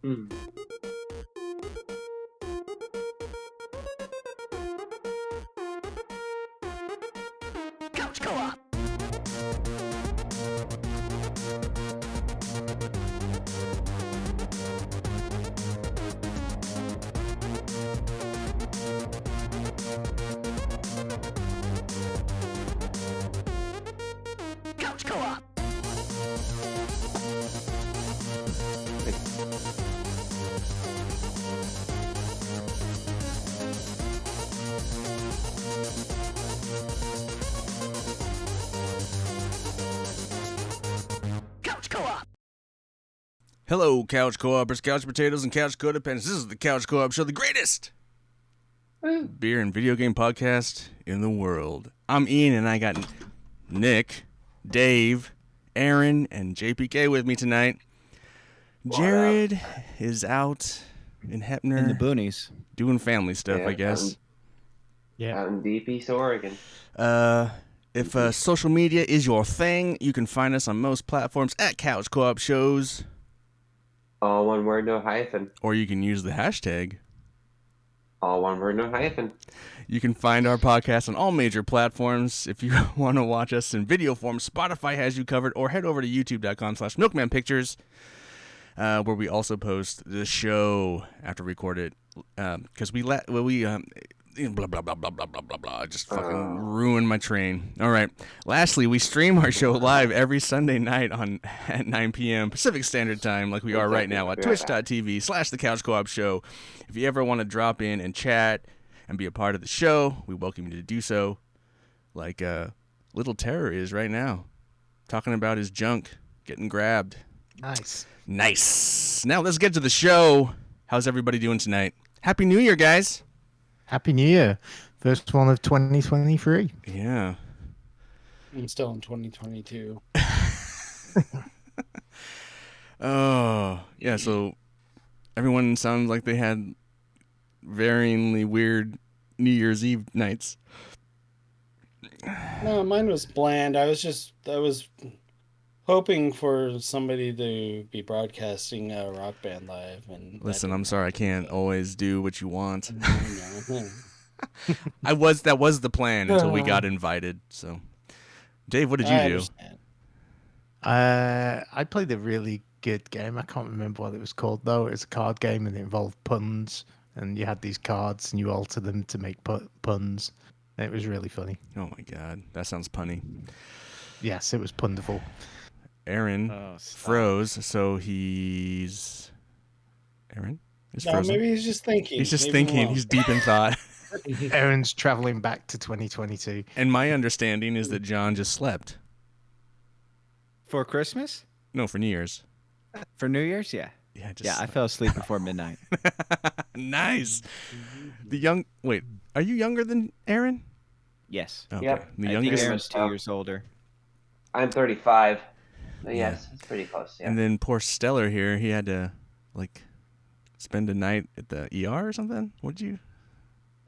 Mm. Couch Co-op. Couch Co-op. Couch Co-op. Hello, Couch Co-opers, Couch Potatoes, and Couch Codependents. This is the Couch Co-op Show, the greatest beer and video game podcast in the world. I'm Ian, and I got Nick, Dave, Aaron, and JPK with me tonight. Jared is out in Heppner. In the boonies. Doing family stuff, I guess. Out in deep East Oregon. If social media is your thing, you can find us on most platforms at Couch Co-op Shows. All one word, no hyphen. Or you can use the hashtag. All one word, no hyphen. You can find our podcast on all major platforms. If you want to watch us in video form, Spotify has you covered, or head over to youtube.com/milkmanpictures, where we also post the show after we record it. Because blah, blah, blah, blah, blah, blah, blah, blah. I just fucking ruined my train. All right. Lastly, we stream our show live every Sunday night at 9 p.m. Pacific Standard Time, like we are right now at twitch.tv/The Couch Co-op Show. If you ever want to drop in and chat and be a part of the show, we welcome you to do so, like Little Terror is right now, talking about his junk getting grabbed. Nice. Now let's get to the show. How's everybody doing tonight? Happy New Year, guys. Happy New Year. First one of 2023. Yeah. I'm still in 2022. Oh, yeah, so everyone sounds like they had varyingly weird New Year's Eve nights. No, mine was bland. I was hoping for somebody to be broadcasting a Rock Band live. And Listen, I'm sorry, I can't always do what you want. No. That was the plan until we got invited. So, Dave, what did you do? Understand. I played a really good game. I can't remember what it was called, though. It was a card game and it involved puns. And you had these cards and you alter them to make puns. And it was really funny. Oh, my God. That sounds punny. Yes, it was wonderful. Aaron froze, so he's... Aaron is No, frozen. maybe he's just thinking. He's just Leave him thinking. alone. He's deep in thought. Aaron's traveling back to 2022. And my understanding is that John just slept. For Christmas? No, for New Year's. For New Year's? Yeah. Yeah, I fell asleep before midnight. Nice. Wait, are you younger than Aaron? Yes. Okay. Yep. The I think youngest. Aaron's 2 years older. I'm 35. But yes, it's pretty close. Yeah. And then poor Stellar here, he had to spend a night at the ER or something. What'd you?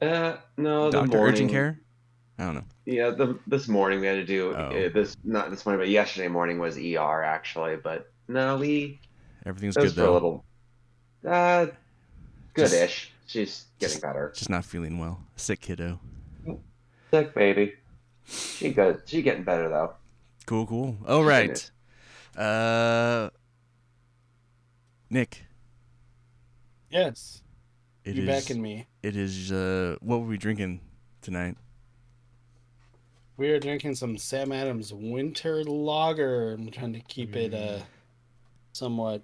No, the Doctor morning. urgent care? I don't know. Yeah, this morning we had to do Oh. not this morning, but yesterday morning was ER actually. But no, Everything's it was good for a though. little, goodish. She's getting better. Just not feeling well. Sick kiddo. Sick baby. She good. She getting better though. Cool. All right. Nick. Yes. It You is. backing me. It is. What were we drinking tonight? We are drinking some Sam Adams Winter Lager. I'm trying to keep it somewhat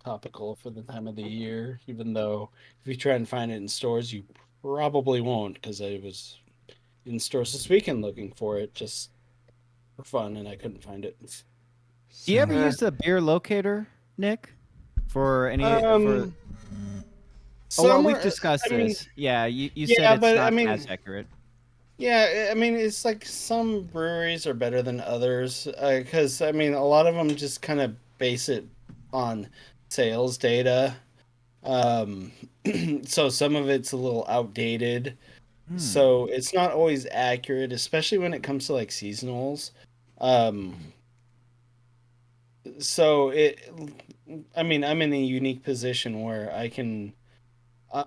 topical for the time of the year, even though if you try and find it in stores, you probably won't, because I was in stores this weekend looking for it just for fun, and I couldn't find it. Do you ever use the beer locator, Nick? For any... we've discussed this. Yeah, you said it's not as accurate. Yeah, I mean, it's like some breweries are better than others, because, I mean, a lot of them just kind of base it on sales data. So some of it's a little outdated. So it's not always accurate, especially when it comes to like seasonals. So I mean, I'm in a unique position where I can.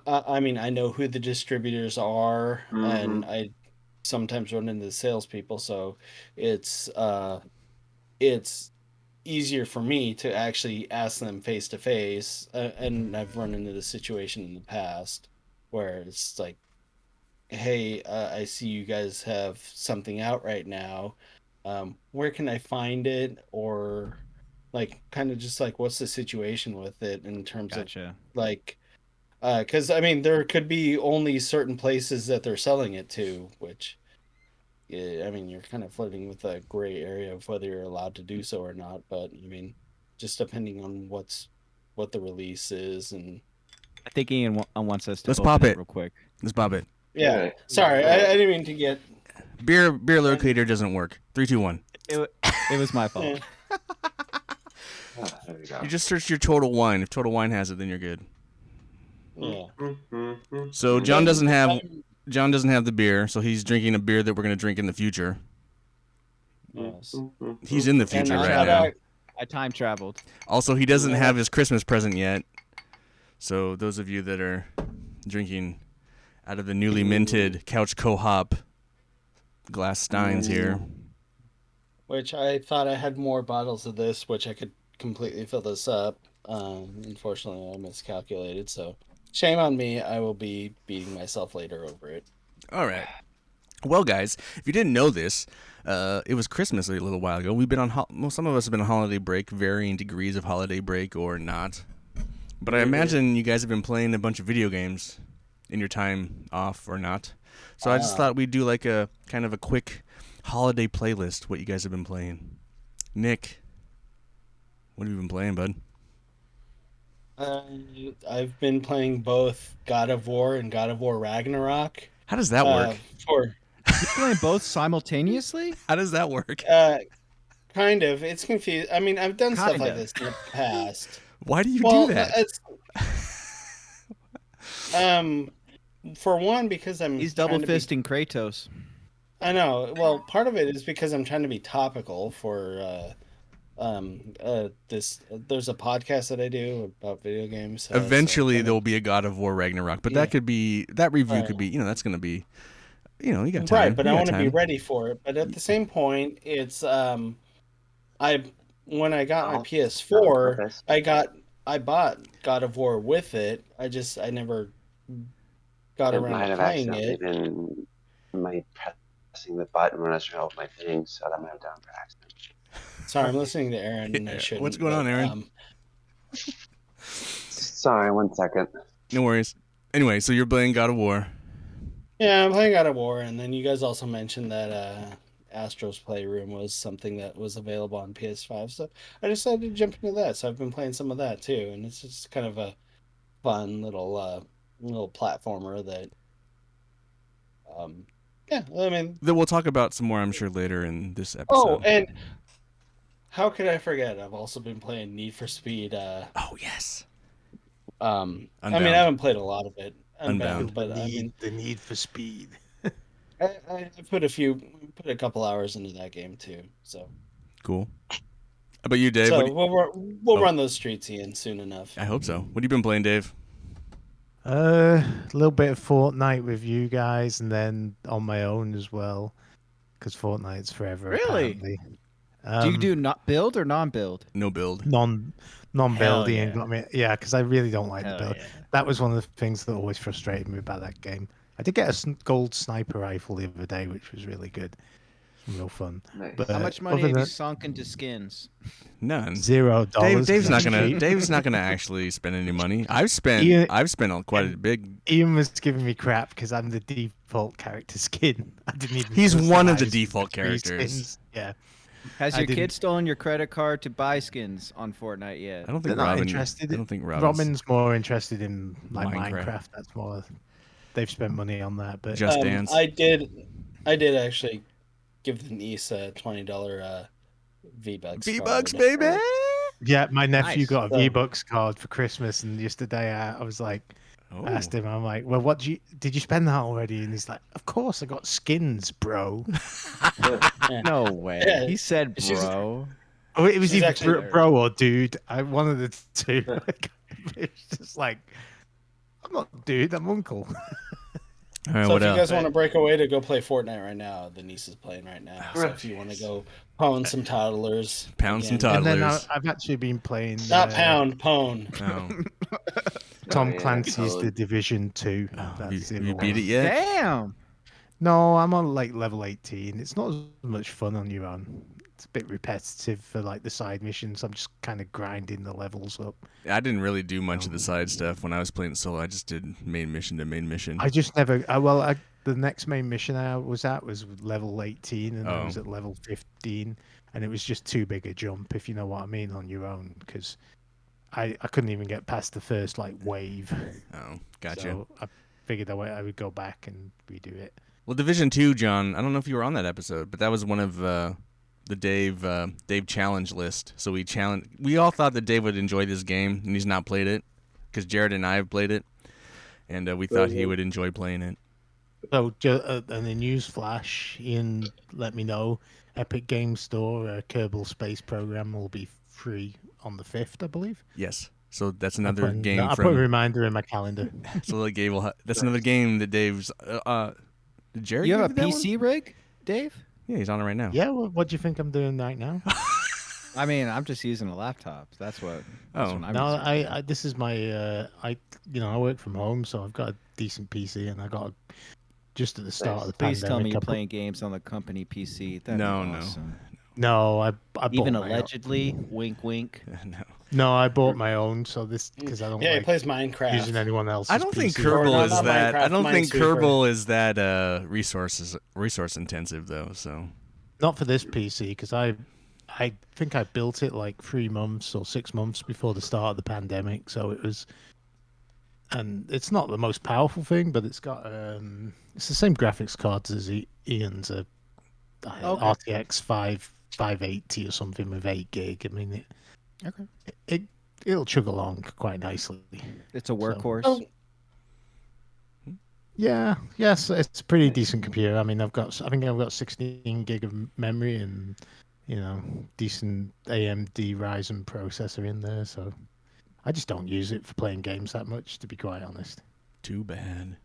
I mean, I know who the distributors are, and I sometimes run into the salespeople, so it's it's easier for me to actually ask them face to face. And I've run into the situation in the past where it's like, "Hey, I see you guys have something out right now. Where can I find it?" Or like, kind of just like, what's the situation with it in terms of Gotcha. like, because I mean, there could be only certain places that they're selling it to, which, yeah, I mean, you're kind of flirting with a gray area of whether you're allowed to do so or not. But I mean, just depending on what the release is, and I think Ian wants us to Let's open pop it. real quick. Let's pop it. yeah. Alright. Sorry, I didn't mean to get. Beer locator doesn't work. 3, 2, 1. It was my fault. Yeah. There we go. You just search your Total Wine. If Total Wine has it, then you're good. Yeah. So John doesn't have the beer, so he's drinking a beer that we're gonna drink in the future. Yes. He's in the And future I right now. I time traveled. Also, he doesn't have his Christmas present yet. So those of you that are drinking out of the newly minted Couch Co-Hop glass steins here. Which I thought I had more bottles of this, which I could completely fill this up. Unfortunately, I miscalculated, so shame on me. I will be beating myself later over it. All right. Well, guys, if you didn't know this, it was Christmas a little while ago. We've been on some of us have been on holiday break, varying degrees of holiday break or not. But I imagine you guys have been playing a bunch of video games in your time off or not. So I just thought we'd do like a kind of a quick holiday playlist. What you guys have been playing? Nick, what have you been playing, bud? I've been playing both God of War and God of War Ragnarok. How does that work? For You're playing both simultaneously? How does that work? kind of, it's confused. I mean, I've done stuff like Kinda. this in the past. Why do you Well, do that? it's for one, because I'm He's trying double to be- fisting Kratos. I know. Well, part of it is because I'm trying to be topical for this. There's a podcast that I do about video games. So Eventually, there'll be a God of War Ragnarok, but Yeah. that review Right. could be, that's going to be, you got time. right, but You I got want to be time. ready for it. But at the same point, it's when I got my PS4, I bought God of War with it. I never got It around might to have playing accidentally it. been my pressing the button when I was trying to open my thing, so that might have done for accident. Sorry, I'm listening to Aaron. And I Yeah, shouldn't, what's going on, Aaron? Sorry, 1 second. No worries. Anyway, so you're playing God of War. Yeah, I'm playing God of War, and then you guys also mentioned that Astro's Playroom was something that was available on PS5, so I decided to jump into that. So I've been playing some of that too, and it's just kind of a fun little platformer that, yeah, I mean, That we'll talk about some more, I'm sure, later in this episode. oh, and how could I forget? I've also been playing Need for Speed. Oh, yes. I mean, Unbound. I haven't played a lot of it, Unbound. but I mean, The need for speed. I put a couple hours into that game too. So, Cool. How about you, Dave? so What we'll Oh. run those streets, Ian, soon enough. I hope so. What have you been playing, Dave? A little bit of Fortnite with you guys, and then on my own as well, because Fortnite's forever. Really? Apparently. Do you do not build or non-build? No build. non-building yeah. and got me? Yeah, because I really don't like the Hell build. yeah. That was one of the things that always frustrated me about that game. I did get a gold sniper rifle the other day, which was really good. Real fun. Nice. But How much money other have you than sunk into skins? None. $0. Dave's not because gonna. Dave's not gonna actually spend any money. I've spent. Ian- I've spent quite a big. Ian was giving me crap because I'm the default character skin. I didn't even. He's one of the customize default three characters. skins. Yeah, Has I your didn't- kid stolen your credit card to buy skins on Fortnite yet? I don't they're think not Robin. interested. I don't think Robin's more interested in like Minecraft. Minecraft. That's more. They've spent money on that, but Just Dance. I did actually give the niece a $20 V-Bucks. V-Bucks, card. baby. yeah, my nephew Nice. got a So- V-Bucks card for Christmas, and yesterday I was like, Oh. I asked him, I'm like, well, did you spend that already? And he's like, of course, I got skins, bro. No way. Yeah. He said, She's- bro. Oh, it was She's either actually there. bro or dude. One of the two. Like, it's just like, I'm not dude, I'm uncle. All right, So what if you else? guys want to break away to go play Fortnite right now, the niece is playing right now. So Oh, if you want to jeez. go pound some toddlers, Pound some again. toddlers. And then I've actually been playing Not pound, pwn. Oh, Tom Oh, yeah, Clancy's Pwn. The Division 2. have That's you the other beat it one. yet? Damn. No, I'm on like level 18. It's not as much fun on your own. It's a bit repetitive for like the side missions. I'm just kind of grinding the levels up. I didn't really do much of the side stuff when I was playing solo. I just did main mission to main mission. I just never. The next main mission I was at was level 18, and I was Oh. at level 15, and it was just too big a jump, if you know what I mean, on your own, because I couldn't even get past the first like wave. Oh, gotcha. So I figured I would go back and redo it. Well, Division 2, John, I don't know if you were on that episode, but that was one of the Dave challenge list. So we all thought that Dave would enjoy this game, and he's not played it because Jared and I have played it, and we thought he would enjoy playing it. So, and the news flash, Ian let me know Epic Games Store Kerbal Space Program will be free on the 5th, I believe. Yes. So that's another game I put a reminder in my calendar. So like Dave that's another game that Dave's. Did Jared You give have a you that one? PC rig, Dave? Yeah, he's on it right now. Yeah, what do you think I'm doing right now? I mean, I'm just using a laptop. That's what. That's Oh. what I'm No, using. I this is my I work from home, so I've got a decent PC, and I got just at the start of the Please pandemic. tell me I you're put- playing games on the company PC. That'd No, be no. awesome. No, I bought Even my own. allegedly, wink, wink. No. No, I bought my own, so this because I don't Yeah, he like plays Minecraft. using anyone else's. I don't think PC. Or Kerbal not is that. I Minecraft, don't think Minesweeper. Kerbal is that resource intensive though. So Not for this PC, because I think I built it like 3 months or 6 months before the start of the pandemic. So it was, and it's not the most powerful thing, but it's got it's the same graphics cards as Ian's RTX 580 or something with 8 gig. I mean, it'll chug along quite nicely. It's a workhorse. Oh, Yeah, yes, it's a pretty decent computer. I mean, I think I've got 16 gig of memory and, decent AMD Ryzen processor in there. So I just don't use it for playing games that much, to be quite honest. too bad.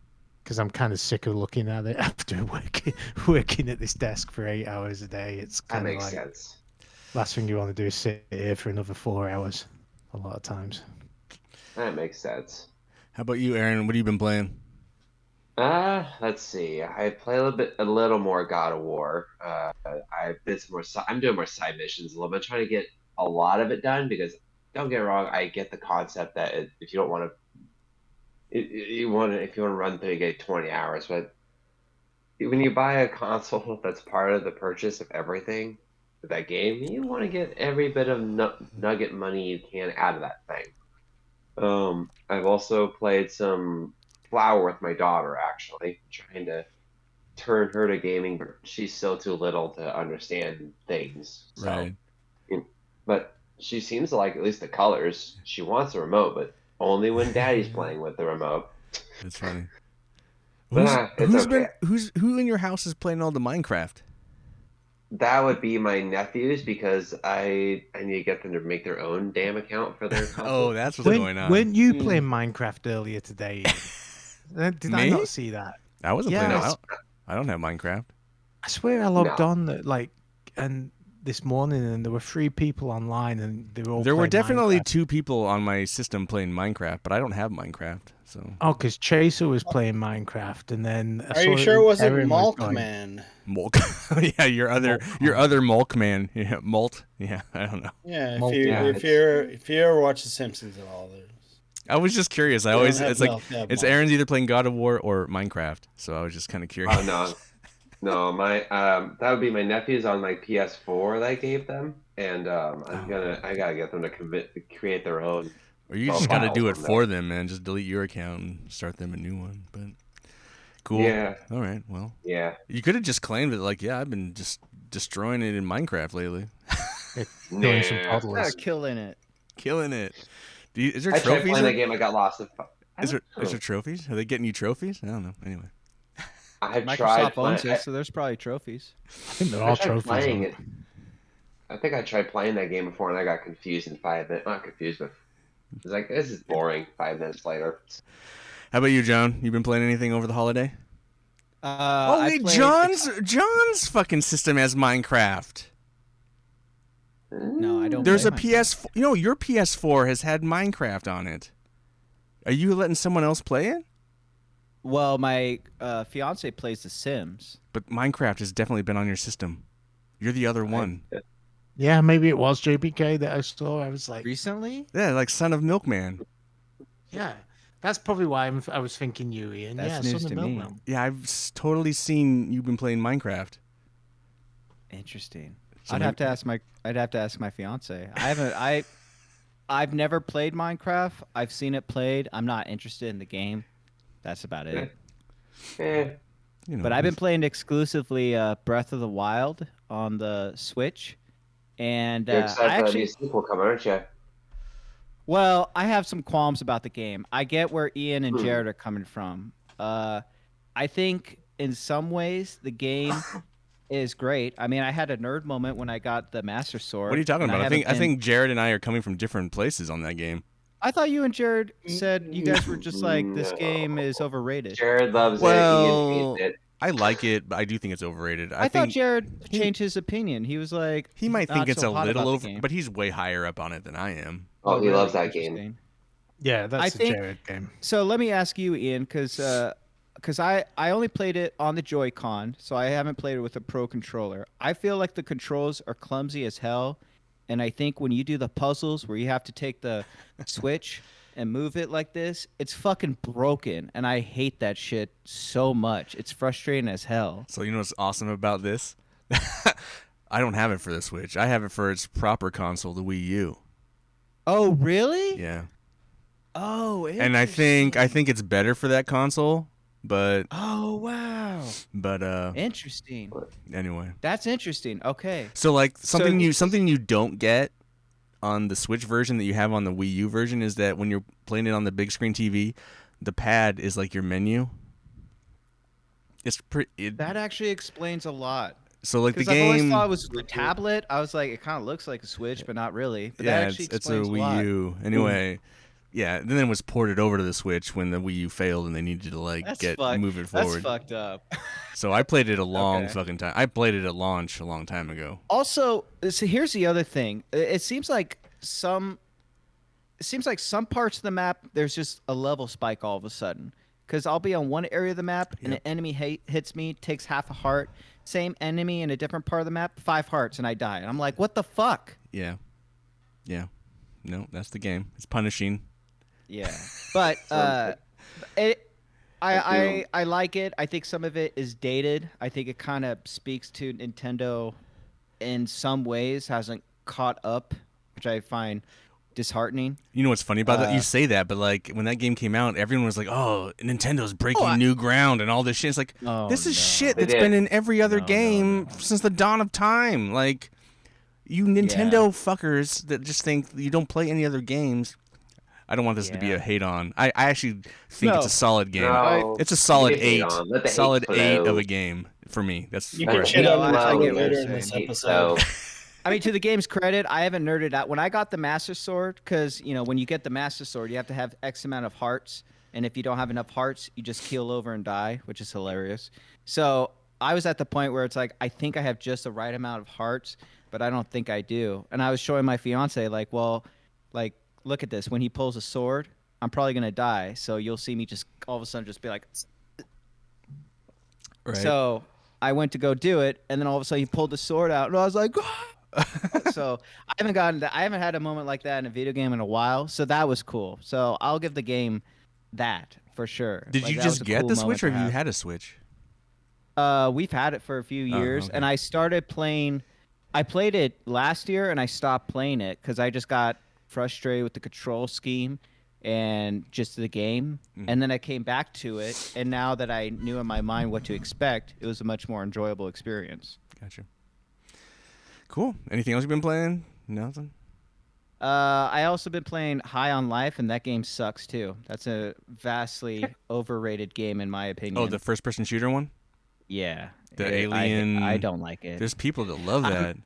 Because I'm kind of sick of looking at it after working at this desk for 8 hours a day. It's That kind of makes like sense. last thing you want to do is sit here for another 4 hours. A lot of times. That makes sense. How about you, Aaron? What have you been playing? Let's see. I play a little more God of War. I did some more. I'm doing more side missions a little bit, trying to get a lot of it done because don't get me wrong, I get the concept that if you don't want to, if you want to run through, you get 20 hours. But when you buy a console that's part of the purchase of everything with that game, you want to get every bit of nugget money you can out of that thing. I've also played some Flower with my daughter, actually, trying to turn her to gaming, but she's still too little to understand things. So, Right. but she seems to like at least the colors. She wants a remote, but only when Daddy's playing with the remote. That's funny. But, it's okay. Who in your house is playing all the Minecraft? That would be my nephews because I need to get them to make their own damn account for their console. Oh, that's what's going on. Weren't you playing Minecraft earlier today? Did I Me? not see that? I wasn't playing. Yes. I don't have Minecraft. I swear I logged No. on and this morning, and there were 3 people online, and they were all. There were playing definitely Minecraft. 2 people on my system playing Minecraft, but I don't have Minecraft. So Oh, because Chaser was playing Minecraft, and then I are you saw sure it wasn't Aaron was Malk going- Man? Mulk. Yeah, your other Mulk man. Yeah, Malt. Yeah, I don't know. Yeah, Malk, if you ever watch The Simpsons at all, there's I was just curious. I They always don't have it's like Malk, they have it's Malk. Aaron's either playing God of War or Minecraft. So I was just kind of curious. Oh no, my that would be my nephews on my PS4 that I gave them, and I gotta get them to create their own. Or you just got to do it profiles on for them, man. Just delete your account and start them a new one. But cool. Yeah. All right. Well, Yeah. you could have just claimed it. Like, yeah, I've been just destroying it in Minecraft lately, Killing some Nah. toddlers. Killing it. killing it. Is there I tried trophies? playing that game. I got lost. Is there trophies? Are they getting you trophies? I don't know. Anyway. I've tried Microsoft owns playing. it, so there's probably trophies. I think there I are tried trophies. playing on it. I think I tried playing that game before and I got confused in 5 minutes. Not confused, but it was like, this is boring 5 minutes later. How about you, John? You been playing anything over the holiday? Oh I wait, played. John's fucking system has Minecraft. No, I don't. There's play a Minecraft. PS4. You know, your PS4 has had Minecraft on it. Are you letting someone else play it? Well, my fiance plays The Sims. But Minecraft has definitely been on your system. You're the other one. Yeah, maybe it was JPK that I saw. I was like, Recently? Yeah, like Son of Milkman. yeah, that's probably why I was thinking you, Ian. That's Yeah, news Son to of me. Milkman. Yeah, I've totally seen you've been playing Minecraft. Interesting. So I'd have to ask my fiance. I've never played Minecraft. I've seen it played. I'm not interested in the game. That's about it. Eh, You know, But I've been playing exclusively Breath of the Wild on the Switch, and you're I excited for that new actually, sequel coming, aren't you? well, I have some qualms about the game. I get where Ian and Hmm. Jared are coming from. I think in some ways the game is great. I mean, I had a nerd moment when I got the Master Sword. What are you talking and about? I haven't been- think Jared and I are coming from different places on that game. I thought you and Jared said you guys were just like this No. game is overrated. Jared loves it. Well, Ian hates it. I like it, but I do think it's overrated. I thought think Jared changed his opinion. He was like he might not think it's so a hot little about the over, game. but he's way higher up on it than I am. Oh, he loves really? that game. Interesting. Yeah, that's I a think- Jared game. So let me ask you, Ian, because I only played it on the Joy-Con, so I haven't played it with a Pro controller. I feel like the controls are clumsy as hell, and I think when you do the puzzles where you have to take the Switch and move it like this, it's fucking broken, and I hate that shit so much. It's frustrating as hell. So you know what's awesome about this? I don't have it for the Switch. I have it for its proper console, the Wii U. Oh, really? Yeah. Oh, And I think it's better for that console, but Oh, wow. Interesting. anyway. That's interesting. Okay. So like something this you don't get on the Switch version that you have on the Wii U version is that when you're playing it on the big screen TV, the pad is like your menu. It's pretty. That actually explains a lot. So like the Because I've always game. thought it was the tablet. I was like, it kind of looks like a Switch, but not really. But Yeah, that actually it's a explains Wii lot. U. Anyway, yeah. Then it was ported over to the Switch when the Wii U failed and they needed to like move it forward. That's fucked up. So I played it a long Okay. fucking time. I played it at launch a long time ago. Also, so here's the other thing. It seems like some parts of the map there's just a level spike all of a sudden. Because I'll be on one area of the map and Yep. an enemy hits me, takes half a heart. Same enemy in a different part of the map, 5 hearts, and I die. And I'm like, what the fuck? Yeah. Yeah. No, that's the game. It's punishing. Yeah, but I like it. I think some of it is dated. I think it kind of speaks to Nintendo in some ways, hasn't caught up, which I find disheartening. You know what's funny about that? You say that, but like when that game came out, everyone was like, "Oh, Nintendo's breaking I- new ground and all this shit." It's like Oh, this is no. shit They that's did. been in every other No, game no. since the dawn of time. Like you Nintendo fuckers that just think you don't play any other games. I don't want this to be Yeah. a hate on. I actually think it's No. a solid game. No, It's a solid you can hate 8. on. Let the hate Solid flow. 8 of a game for me. That's You where can I- shit No, on I Nintendo get what later you're in this Hate episode. flow. I mean, to the game's credit, I haven't nerded out. When I got the Master Sword, because, when you get the Master Sword, you have to have X amount of hearts. And if you don't have enough hearts, you just keel over and die, which is hilarious. So I was at the point where it's like, I think I have just the right amount of hearts, but I don't think I do. And I was showing my fiance, like, well, like, look at this. When he pulls a sword, I'm probably going to die. So you'll see me just all of a sudden just be like, right. so I went to go do it, and then all of a sudden he pulled the sword out, and I was like, so I haven't had a moment like that in a video game in a while. So that was cool. So I'll give the game that for sure. Did Like, you that was just a get cool the moment Switch or to you have. had a Switch? We've had it for a few Oh, years, okay. and I started playing. I played it last year, and I stopped playing it because I just got frustrated with the control scheme and just the game. Mhm. And then I came back to it, and now that I knew in my mind what to expect, it was a much more enjoyable experience. Gotcha. Cool. Anything else you've been playing? Nothing? I also been playing High on Life, and that game sucks too. That's a vastly overrated game in my opinion. Oh, the first-person shooter one? yeah, The I alien- don't like it. There's people that love that.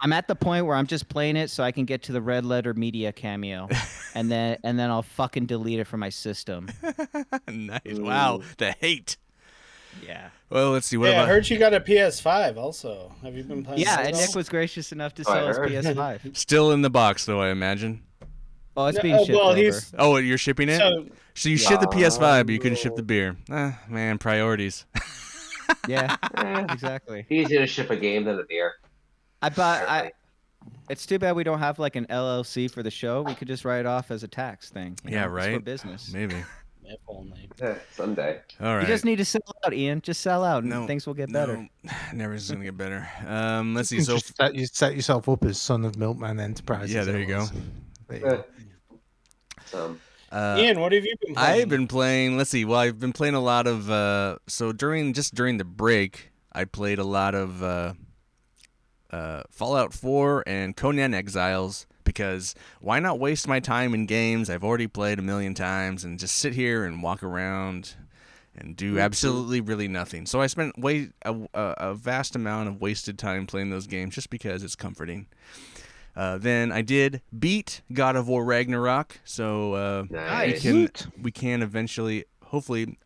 I'm at the point where I'm just playing it so I can get to the Red Letter Media cameo, and then I'll fucking delete it from my system. Nice. Wow, the hate. Yeah. Well, let's see. What Hey, I about? heard you got a PS5 also. Have you been playing Yeah, that and at Nick all? was gracious enough to Oh, I sell his heard. PS5. Still in the box, though, I imagine. Oh, it's No, being shipped well, over. he's Oh, you're shipping it? So you shipped the PS5, but you couldn't ship Oh. the beer. Man, priorities. Yeah, Eh, exactly. easier to ship a game than a beer. I bought. Apparently. It's too bad we don't have like an LLC for the show. We could just write it off as a tax thing. You Yeah, know? It's for right? business. Maybe. if only. Someday. All right. You just need to sell out, Ian. Just sell out, and no, things will get better. No, never is gonna get better. Let's see. You So just set yourself up as Son of Milkman Enterprises. yeah, there you go. There you go. Ian, what have you been playing? I've been playing. Let's see. Well, I've been playing a lot of. So during the break, I played a lot of Fallout 4 and Conan Exiles, because why not waste my time in games I've already played a million times and just sit here and walk around and do absolutely really nothing. So I spent a vast amount of wasted time playing those games just because it's comforting. Then I did beat God of War Ragnarok, so Nice. we can eventually, hopefully,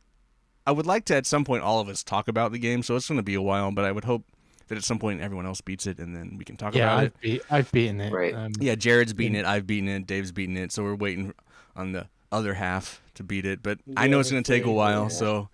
I would like to at some point all of us talk about the game, so it's going to be a while, but I would hope that at some point everyone else beats it and then we can talk about it. I've beaten it. Right. Yeah, Jared's beaten it, I've beaten it, Dave's beaten it, so we're waiting on the other half to beat it, but I know it's going to take a while, so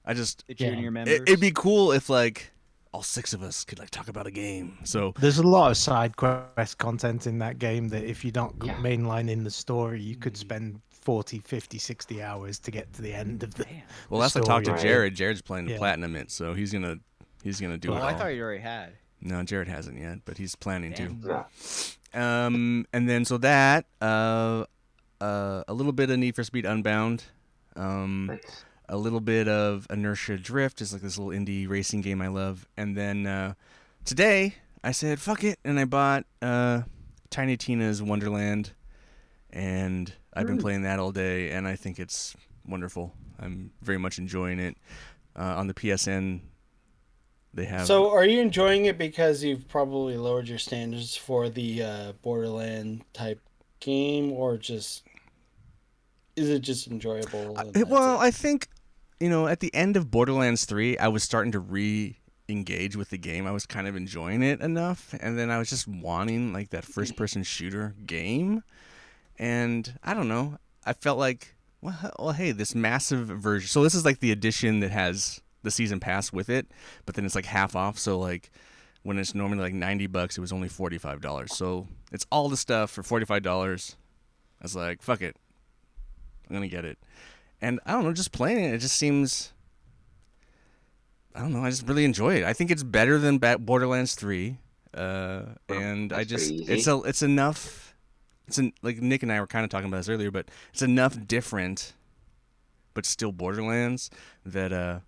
I just, The junior members. it'd be cool if like all six of us could like talk about a game. So There's a lot of side quest content in that game that if you don't mainline in the story, you could spend 40, 50, 60 hours to get to the end of the well, last I talked to story. Jared, Jared's playing to Yeah. platinum it, so he's gonna do Oh, it all. I thought you already had. No, Jared hasn't yet, but he's planning Damn. to. Yeah. And then so that a little bit of Need for Speed Unbound, Nice. a little bit of Inertia Drift, is like this little indie racing game I love, and then today I said fuck it, and I bought Tiny Tina's Wonderland, and I've been playing that all day, and I think it's wonderful. I'm very much enjoying it. On the PSN, they have. So, are you enjoying it because you've probably lowered your standards for the Borderland type game, or just is it just enjoyable? and that's Well, it? I think, at the end of Borderlands 3, I was starting to re-engage with the game. I was kind of enjoying it enough, and then I was just wanting like that first-person shooter game. And I don't know. I felt like, well, hey, this massive version. So this is like the edition that has the season pass with it, but then it's like half off. So like when it's normally like $90, it was only $45. So it's all the stuff for $45. I was like, fuck it, I'm gonna get it. And I don't know, just playing it, it just seems, I don't know, I just really enjoy it. I think it's better than Borderlands 3. And I that's just, pretty easy. it's enough. Like Nick and I were kind of talking about this earlier, but it's enough different, but still Borderlands that I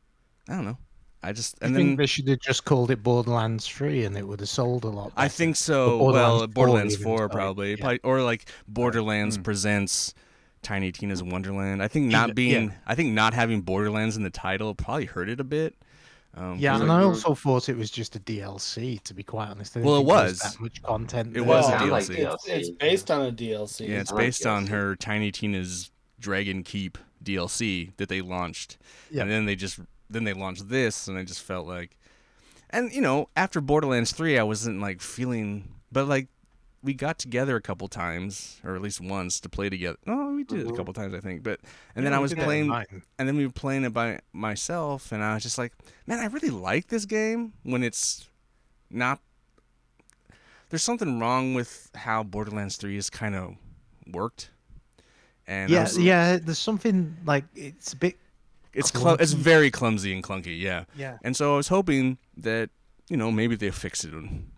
don't know. I think they should have just called it Borderlands 3 and it would have sold a lot better. I think so. Or Well, Borderlands 4 4 even, probably, yeah. Probably, or like Borderlands presents Tiny Tina's Wonderland. I think not having Borderlands in the title probably hurt it a bit. Yeah, and like- I also thought it was just a DLC, to be quite honest. I didn't Well, it think there was. that much content. It there. was a Well, I like DLC. DLC. It's based on a DLC. Yeah, it's I like based on DLC. her Tiny Tina's Dragon Keep DLC that they launched, Yeah. and then they launched this, and I just felt like, and after Borderlands 3, I wasn't like feeling, but like we got together a couple times, or at least once, to play together. No, we did it a couple times, I think, but and then I we was did that in playing, mine. and then we were playing it by myself, and I was just like, man, I really like this game when it's not. There's something wrong with how Borderlands 3 is kind of worked. And I was- There's something like it's a bit. it's clunky. it's very clumsy and clunky, yeah. Yeah. And so I was hoping that maybe they fix it in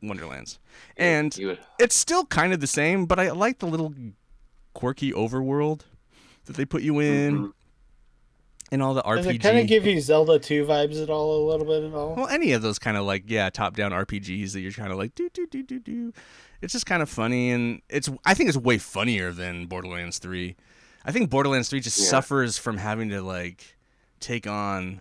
Wonderlands, and You would, it's still kind of the same, but I like the little quirky overworld that they put you in, and all the Does RPG. it kind of give you Zelda 2 vibes at all, a little bit at all? Well, any of those kind of like top-down RPGs that you're kind of like do do do do do. It's just kind of funny, and I think it's way funnier than Borderlands 3. I think Borderlands 3 just suffers from having to like take on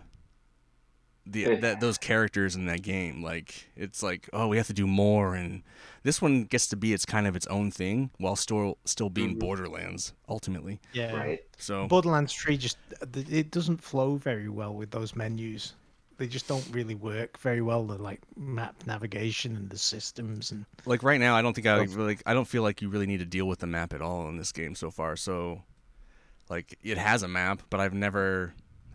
those characters in that game. Like it's like, oh, we have to do more, and this one gets to be its kind of its own thing while still being Borderlands ultimately. Yeah. Right. So Borderlands 3 just it doesn't flow very well with those menus. They just don't really work very well. The like map navigation and the systems and like right now, I don't think I don't feel like you really need to deal with the map at all in this game so far. So like it has a map, but I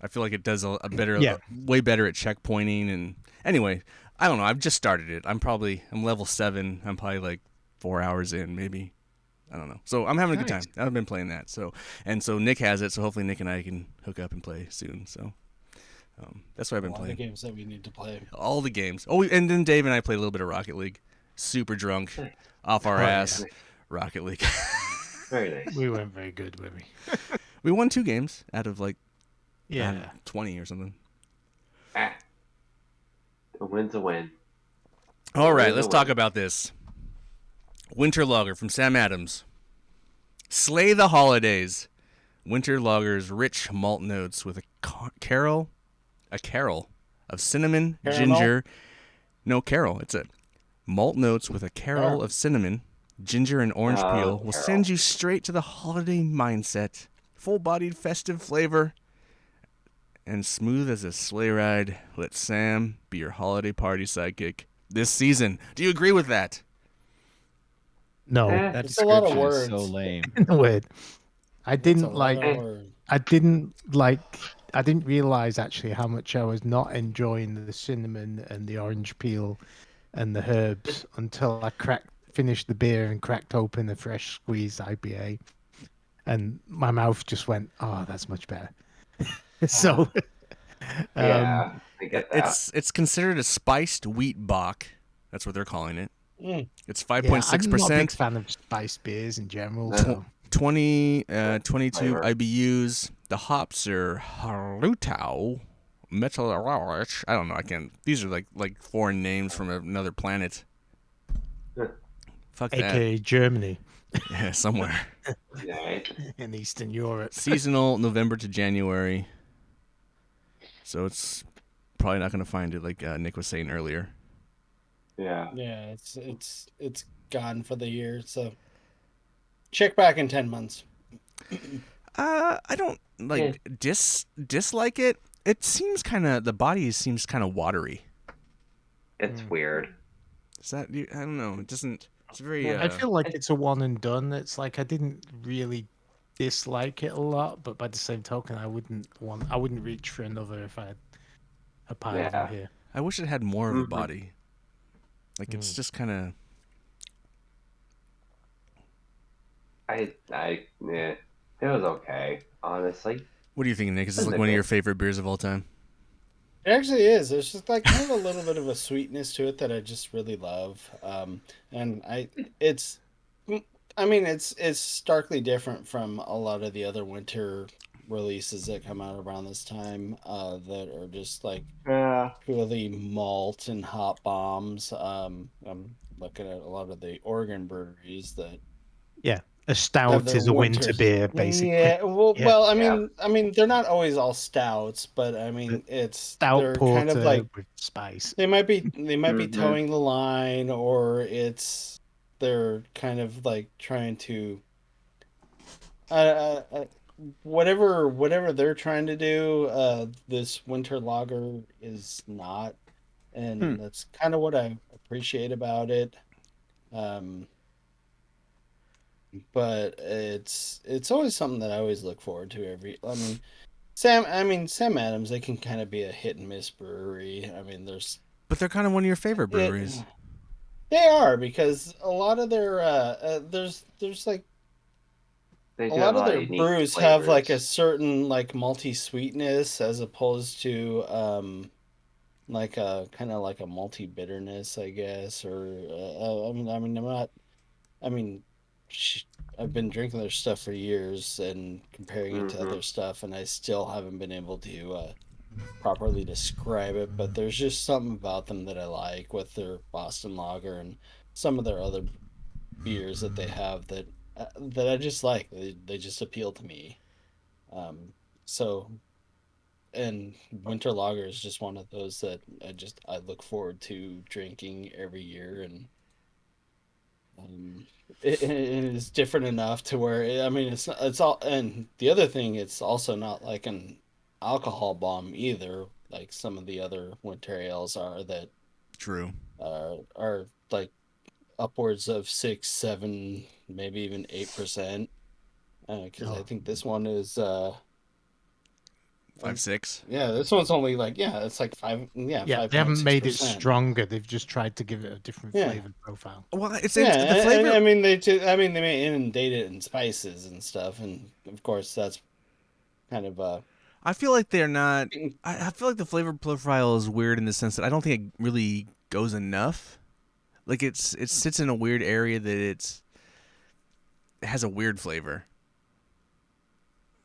feel like it does a better, Yeah. way better at checkpointing. And anyway, I don't know. I've just started it. I'm level 7. I'm probably like 4 hours in, maybe. I don't know. So I'm having a good time. Nice. I've been playing that. So Nick has it. So hopefully Nick and I can hook up and play soon. So that's what I've been A lot of playing. games that we need to play. All the games. Oh, and then Dave and I played a little bit of Rocket League. Super drunk, off our Oh, ass. yeah. Rocket League. Very nice. We weren't very good, were we? We won 2 games out of like Yeah. 20 or something. Ah, a win's a win. All right, Win's a let's talk win. about this. Winter Lager from Sam Adams. Slay the holidays. Winter Lager's rich malt notes with a carol of cinnamon, Caramel? ginger. No, carol. It's a malt notes with a carol of cinnamon, ginger, and orange peel will Carol. send you straight to the holiday mindset. Full-bodied festive flavor and smooth as a sleigh ride. Let Sam be your holiday party sidekick this season. Do you agree with that? No. Eh, That It's a lot of description is so words. lame. Weird. I It's a didn't lot like of words. I didn't realize actually how much I was not enjoying the cinnamon and the orange peel and the herbs until I finished the beer and cracked open a fresh squeezed IPA, and my mouth just went, "Oh, that's much better." So, Yeah, I get that. It's considered a spiced wheat bock. That's what they're calling it. Mm. It's yeah, I'm not a big 5.6%. fan of spiced beers in general. No. So 22 Flavor. IBUs. The hops are Harutau, Metal. I don't know. I can't. These are like foreign names from another planet. Fuck that. AKA Germany Yeah, somewhere. Right. in Eastern Europe. Seasonal, November to January. So it's probably not going to find it like Nick was saying earlier. Yeah. Yeah, it's gone for the year. So check back in 10 months. I don't like dislike it. It seems the body seems kind of watery. It's weird. Is that I don't know. It doesn't. It's very. I feel like it's a one and done. It's like I didn't really dislike it a lot, but by the same token, I wouldn't reach for another if I had a pile of them Yeah. here. I wish it had more of a Mhm. body. Like it's just kind of. Yeah, it was okay, honestly. What do you think, Nick? Is this like one of your favorite beers of all time? It actually is. There's just like kind of a little bit of a sweetness to it that I just really love. And it's, I mean, it's starkly different from a lot of the other winter releases that come out around this time, that are just like Yeah. purely malt and hop bombs. I'm looking at a lot of the Oregon breweries that Yeah, a have stout their is a winter winters. beer, basically. Yeah, well, Yeah. well, Yeah. I mean, they're not always all stouts, but I mean, Stout they're porter kind of like with spice. they might be Mhm. towing the line, or they're kind of like trying to whatever they're trying to do. This winter lager is not, and that's kind of what I appreciate about it. Um, but it's always something that I always look forward to every. I mean Sam Adams. They can kind of be a hit and miss brewery. I mean, But they're kind of one of your favorite breweries. they are, because a lot of their there's like They a do have lot a of lot their of unique brews have like a flavors. certain like malty sweetness, as opposed to like a kind of like a malty bitterness, I guess. Or I'm not. I mean, I've been drinking their stuff for years and comparing it to Hmm. other stuff, and I still haven't been able to properly describe it. But there's just something about them that I like, with their Boston Lager and some of their other beers that they have that I just like. They just appeal to me. Um, so and winter lager is just one of those that I look forward to drinking every year, and it is different enough to where I mean it's all, and the other thing, it's also not like an alcohol bomb either, like some of the other winter ales are that True. are like upwards of 6, 7, maybe even 8%. Because I think this one is 5-6. yeah, this one's only like, yeah, it's like 5, yeah, Yeah, they haven't made it 5.6%. stronger. They've just tried to give it a different Yeah. flavored profile. Well, it's Yeah, the and, flavor. I mean they may inundate it in spices and stuff, and of course that's kind of I feel like they're not. I feel like the flavor profile is weird in the sense that I don't think it really goes enough. Like it sits in a weird area that it has a weird flavor.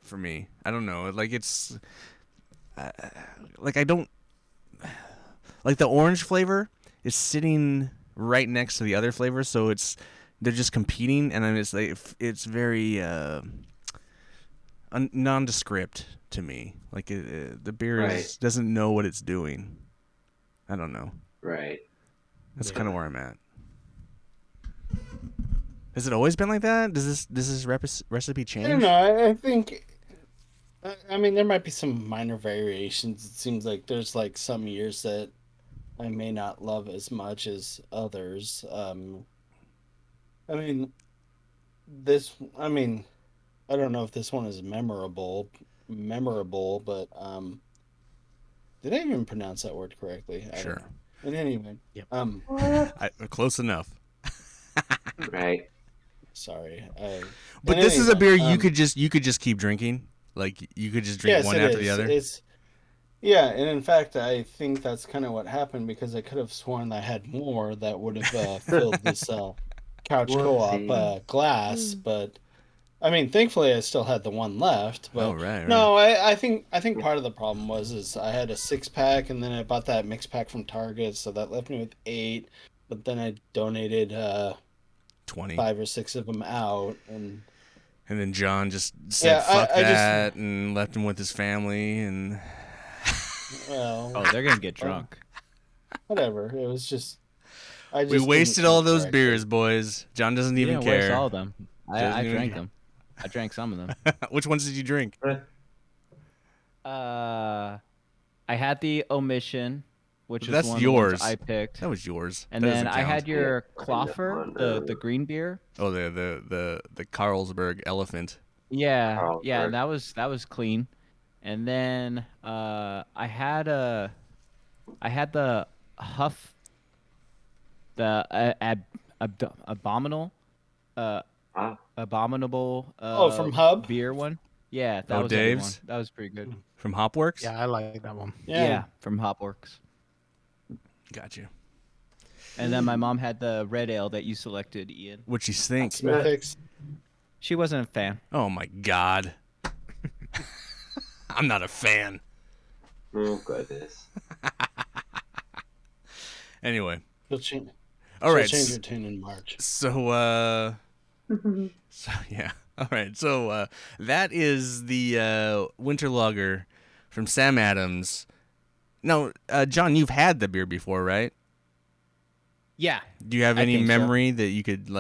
For me, I don't know. Like it's like I don't like the orange flavor is sitting right next to the other flavors, so they're just competing, and then it's like it's very nondescript to me. Like the beer doesn't know what it's doing. I don't know. Right. That's kind of where I'm at. Has it always been like that? Does this recipe change? I don't know. I think I mean there might be some minor variations. It seems like there's like some years that I may not love as much as others. I mean I mean I don't know if this one is memorable, but did I even pronounce that word correctly? I Sure. don't know. And anyway, Yep. Close enough. Right. sorry. But in this any is a event, beer you could just keep drinking. Like you could just drink yes, one it after is. the other. Yeah, and in fact, I think that's kind of what happened because I could have sworn I had more that would have filled this couch co-op Whoopsie. glass, but I mean, thankfully, I still had the one left. Oh, But right. no, I think part of the problem is I had a 6-pack, and then I bought that mix pack from Target, so that left me with 8. But then I donated 20. 5 or 6 of them out, and And then John just said yeah, fuck I that and left him with his family and well, Oh, they're gonna get drunk. whatever. It was just I just we didn't wasted all think those correctly. beers, boys. John doesn't You even didn't care. waste all of them. Doesn't I even drank care. them. I drank some of them. Which ones did you drink? I had the omission, which is That's one of the ones yours. I picked. That was yours. And That then doesn't I count. had your Yeah, Kloffer, the green beer. Oh, the Carlsberg Elephant. Yeah, yeah, Carlsberg. and that was clean. And then I had the Huff, the abominable, Ah, abominable From Hub? beer one. Yeah, that Oh, was a good one. Dave's? That was pretty good. From Hopworks? Yeah, I like that one. Yeah, from Hopworks. Got you. And then my mom had the red ale that you selected, Ian. What'd you think? Smithix. She wasn't a fan. Oh my god. I'm not a fan. oh goodness. Anyway. She'll change. All right. She'll change her tune in March. So yeah. All right. So that is the winter lager from Sam Adams. Now, John, you've had the beer before, right? Yeah. Do you have I any think so. memory that you could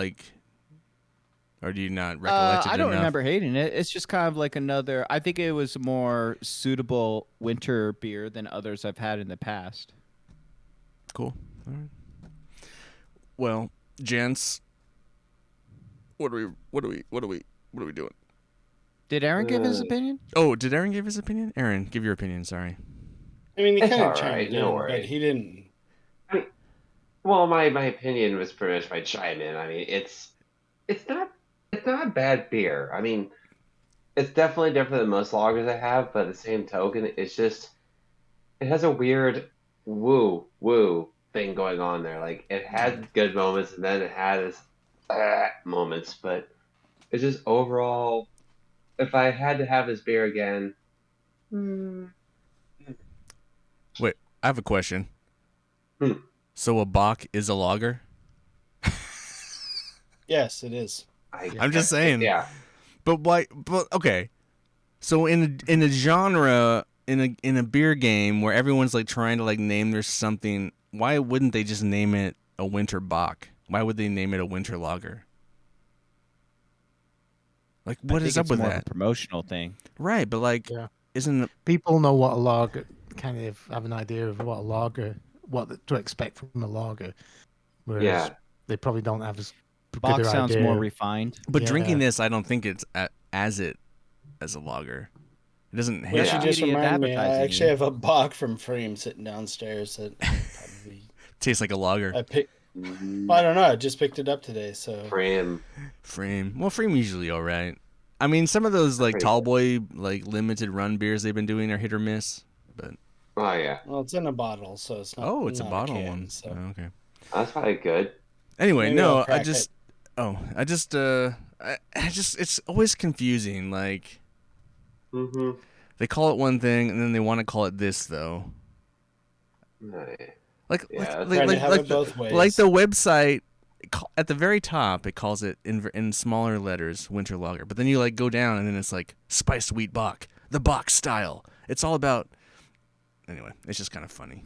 or do you not recollect it I don't enough? remember hating it. It's just kind of like another. I think it was a more suitable winter beer than others I've had in the past. Cool. All right. Well, gents, what are we doing? Did Aaron give his opinion? Oh, did Aaron give his opinion? Aaron, give your opinion. Sorry. I mean, he It's kind of all chimed right, in, no but worries. he didn't. Well, my opinion was pretty much my chime in. I mean, it's not a bad beer. I mean, it's definitely different than most lagers I have, but at the same token, it's just it has a weird woo thing going on there. Like it had good moments, and then it had its moments, but it's just overall. If I had to have this beer again, Wait, I have a question. Hmm. So a Bach is a lager? Yes, it is. I'm just saying. Yeah. But why? But okay. So in a genre in a beer game where everyone's like trying to like name their something, why wouldn't they just name it a winter bock? Why would they name it a winter lager? Like, what is up with more of that? a promotional thing. Right, but like, Yeah. isn't People know what a lager, kind of have an idea of what a lager, to expect from a lager, whereas Yeah. they probably don't have as Bock good sounds idea. more refined. but Yeah. drinking this, I don't think it's as a lager. It doesn't You hit. should Yeah. just Beauty of remind me. I advertising, actually Ian. have a Bach from Frame sitting downstairs that probably Tastes like a lager. I picked. Well, I don't know. I just picked it up today, so Frame. Frame. Well, Frame usually all right. I mean, some of those like Pretty tall boy like limited run beers they've been doing are hit or miss. But Oh yeah, well, it's in a bottle, so it's not. oh, it's a not bottle can, one. So Oh, okay. that's probably good. Anyway, Maybe I'll no, crack it. I just it's always confusing. Like Mm-hmm. they call it one thing and then they want to call it this though. Like Yeah, like that's trying to like have like it both ways. like the website at the very top it calls it in smaller letters winter lager, but then you like go down and then it's like spiced wheat bock, the bock style. It's all about anyway. It's just kind of funny.